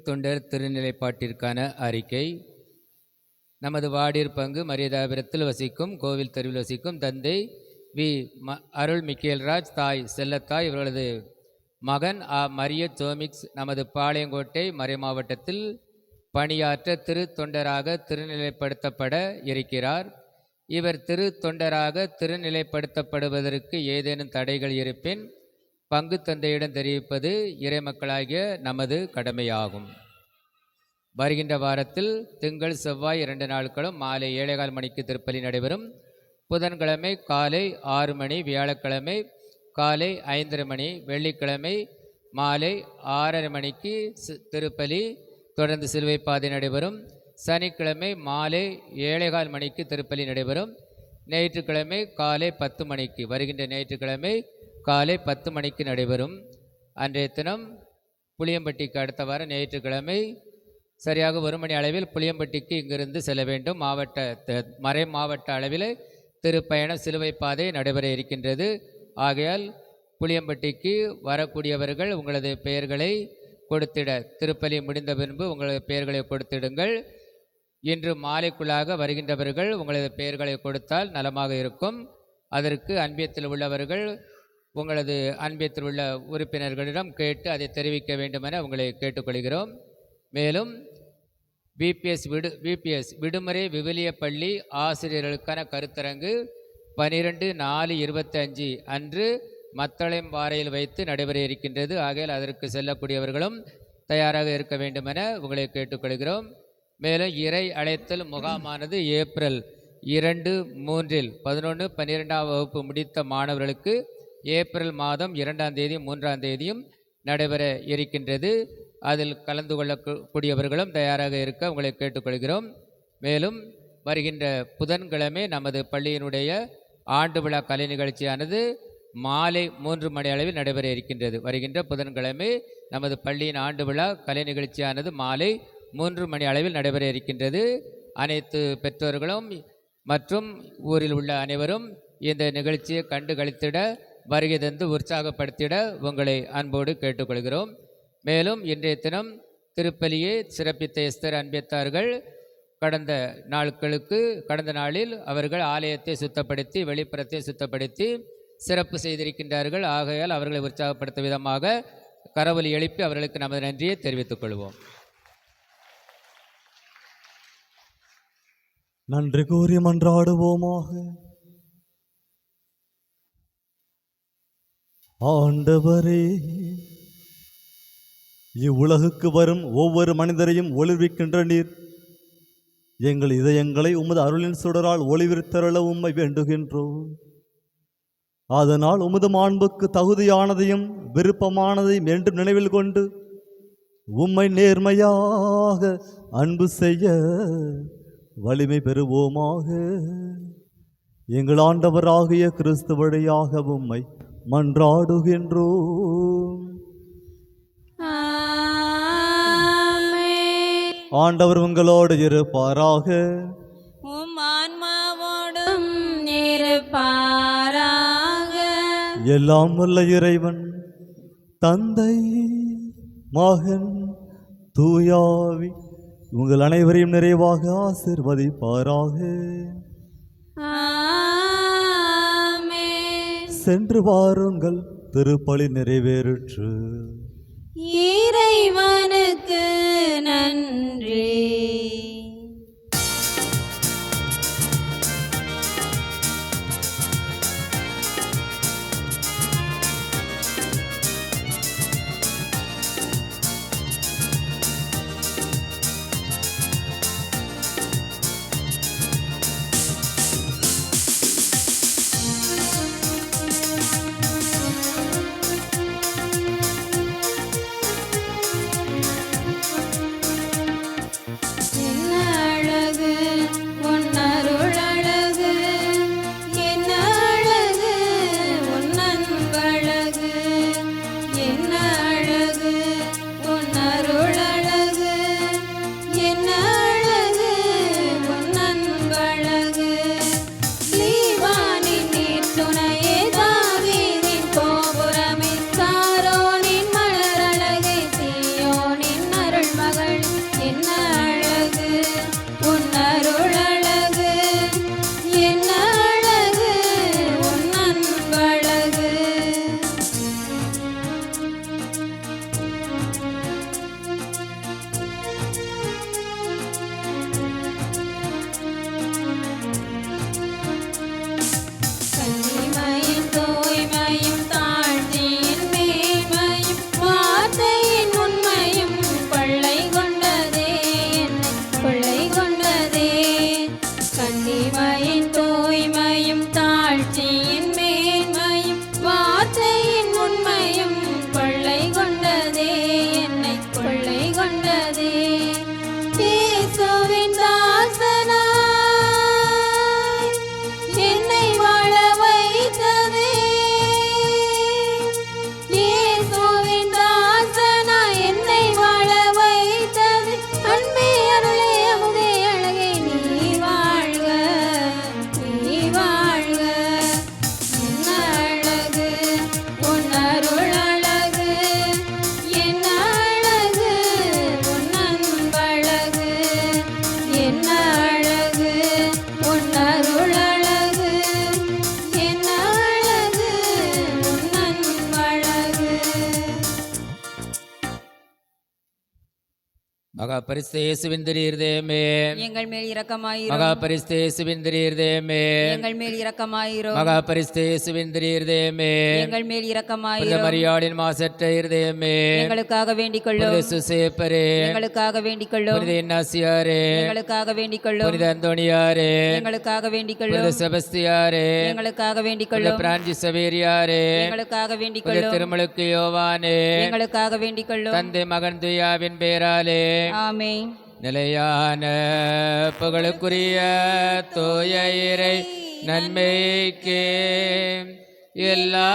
திருத்தொண்டர் திருநிலைப்பாட்டிற்கான அறிக்கை. நமது வாடிர் பங்கு மரியதாபுரத்தில் வசிக்கும் கோவில் தெருவில் வசிக்கும் தந்தை வி அருள் மிக்கேல்ராஜ், தாய் செல்லத்தாய், இவர்களது மகன் மரிய ஜோமிக்ஸ் நமது பாளையங்கோட்டை மறை மாவட்டத்தில் பணியாற்ற திருத்தொண்டராக திருநிலைப்படுத்தப்பட இருக்கிறார். இவர் திருத்தொண்டராக திருநிலைப்படுத்தப்படுவதற்கு ஏதேனும் தடைகள் இருப்பின் பங்கு தந்தையிடம் தெரிவிப்பது இறைமக்களாகிய நமது கடமையாகும். வருகின்ற வாரத்தில் திங்கள் செவ்வாய் 2 நாட்களும் மாலை 7:15 மணிக்கு திருப்பலி நடைபெறும். புதன்கிழமை காலை 6 மணி, வியாழக்கிழமை காலை 5:30 மணி, வெள்ளிக்கிழமை மாலை 6:30 மணிக்கு திருப்பலி, தொடர்ந்து சிலுவை பாதை நடைபெறும். சனிக்கிழமை மாலை 7:15 மணிக்கு திருப்பலி நடைபெறும். ஞாயிற்றுக்கிழமை காலை 10 மணிக்கு, வருகின்ற ஞாயிற்றுக்கிழமை காலை 10 மணிக்கு நடைபெறும். அன்றைய தினம் புளியம்பட்டிக்கு அடுத்த வாரம் ஞாயிற்றுக்கிழமை சரியாக 1 மணி அளவில் புளியம்பட்டிக்கு இங்கிருந்து செல்ல வேண்டும். மறை மாவட்ட அளவில் திருப்பயணம் சிலுவை பாதை நடைபெற இருக்கின்றது. ஆகையால் புளியம்பட்டிக்கு வரக்கூடியவர்கள் உங்களது பெயர்களை கொடுத்திட, திருப்பலி முடிந்த பின்பு உங்களது பெயர்களை கொடுத்திடுங்கள். இன்று மாலைக்குள்ளாக வருகின்றவர்கள் உங்களது பெயர்களை கொடுத்தால் நலமாக இருக்கும். அதற்கு அன்பியத்தில் உள்ளவர்கள் உங்களது அன்பியத்தில் உள்ள உறுப்பினர்களிடம் கேட்டு அதை தெரிவிக்க வேண்டுமென உங்களை கேட்டுக்கொள்கிறோம். மேலும் விபிஎஸ் விடுமுறை விவிலிய பள்ளி ஆசிரியர்களுக்கான கருத்தரங்கு 12/4/25 அன்று மத்தளம்பாறையில் வைத்து நடைபெற இருக்கின்றது. ஆகையால் அதற்கு செல்லக்கூடியவர்களும் தயாராக இருக்க வேண்டுமென உங்களை கேட்டுக்கொள்கிறோம். மேலும் இறை அழைத்தல் முகாமானது ஏப்ரல் 2, 3 11, 12ஆம் வகுப்பு முடித்த மாணவர்களுக்கு ஏப்ரல் மாதம் 2ஆம் தேதி 3ஆம் தேதியும் நடைபெற இருக்கின்றது. அதில் கலந்து கொள்ளக்கூடியவர்களும் தயாராக இருக்க உங்களை கேட்டுக்கொள்கிறோம். மேலும் வருகின்ற புதன்கிழமை நமது பள்ளியினுடைய ஆண்டு விழா கலை நிகழ்ச்சியானது மாலை 3 மணி அளவில் நடைபெற இருக்கின்றது. வருகின்ற புதன்கிழமை நமது பள்ளியின் ஆண்டு விழா கலை நிகழ்ச்சியானது மாலை 3 மணி அளவில் நடைபெற இருக்கின்றது. அனைத்து பெற்றோர்களும் மற்றும் ஊரில் உள்ள அனைவரும் இந்த நிகழ்ச்சியை கண்டு களித்திட, வருகை தந்து உற்சாகப்படுத்திட உங்களை அன்போடு கேட்டுக்கொள்கிறோம். மேலும் இன்றைய தினம் திருப்பலியை சிறப்பித்த எஸ்தர் அன்பியத்தார்கள் கடந்த நாளில் அவர்கள் ஆலயத்தை சுத்தப்படுத்தி வெளிப்புறத்தை சுத்தப்படுத்தி சிறப்பு செய்திருக்கின்றார்கள். ஆகையால் அவர்களை உற்சாகப்படுத்தும் விதமாக கரவொலி எழுப்பி அவர்களுக்கு நமது நன்றியை தெரிவித்துக் கொள்வோம். நன்றி கூறி மன்றாடுவோமாக. ஆண்டவரே, இவ்வுலகுக்கு வரும் ஒவ்வொரு மனிதரையும் ஒளிர்விக்கின்ற நீர், எங்கள் இதயங்களை உமது அருளின் சுடரால் ஒளிவித்தருள உம்மை வேண்டுகின்றோம். அதனால் உமது மாண்புக்கு தகுதியானதையும் விருப்பமானதையும் என்று நினைவில் கொண்டு உம்மை நேர்மையாக அன்பு செய்ய வலிமை பெறுவோமாக. எங்கள் ஆண்டவராகிய கிறிஸ்து வழியாக உம்மை மன்றாடுகின்றோம். ஆண்டவர் உங்களோடு இருப்பாராக. உம் ஆன்மாவோடும் இருப்பாராக. எல்லாம் வல்ல இறைவன் தந்தை, மகன், தூயாவி உங்கள் அனைவரையும் நிறைவாக ஆசீர்வதிப்பாராக. சென்று வாருங்கள், திருப்பலி நிறைவேறுற்று. இறைவனுக்கு நன்றி. மகள் மகா பரிசுத்தேசுவின் திரியர்தேமே எங்கள் மேல் இரக்கமாயிரும். மகா பரிசுத்தேசுவின் திரியர்தேமே எங்கள் மேல் இரக்கமாயிரும். மகா பரிசுத்தேசுவின் திரியர்தேமே எங்கள் மேல் புனித இரக்கமாயிரும். மரியாளின் மாசற்ற இருதயமே எங்களுக்காக வேண்டிக் புனித கொள்ளும். சுசேப்பரே எங்களுக்காக வேண்டிக் கொள்ளும். புனித இன்னாசியாரே எங்களுக்காக வேண்டிக் கொள்ளும். புனித அந்தோணியாரே எங்களுக்காக வேண்டிக் புனித கொள்ளும். செபஸ்தியாரே எங்களுக்காக வேண்டிக் புனித கொள்ளும். பிரான்சிஸ் சவேரியாரே எங்களுக்காக வேண்டிக் புனித கொள்ளும். திருமலுக்கு யோவானே எங்களுக்காக வேண்டிக் கொள்ளும். தந்தை மகன் துயாவின் பேராலே ஆமென். நிலையான புகழுக்குரிய தூய இறை நன்மைக்கு எல்லா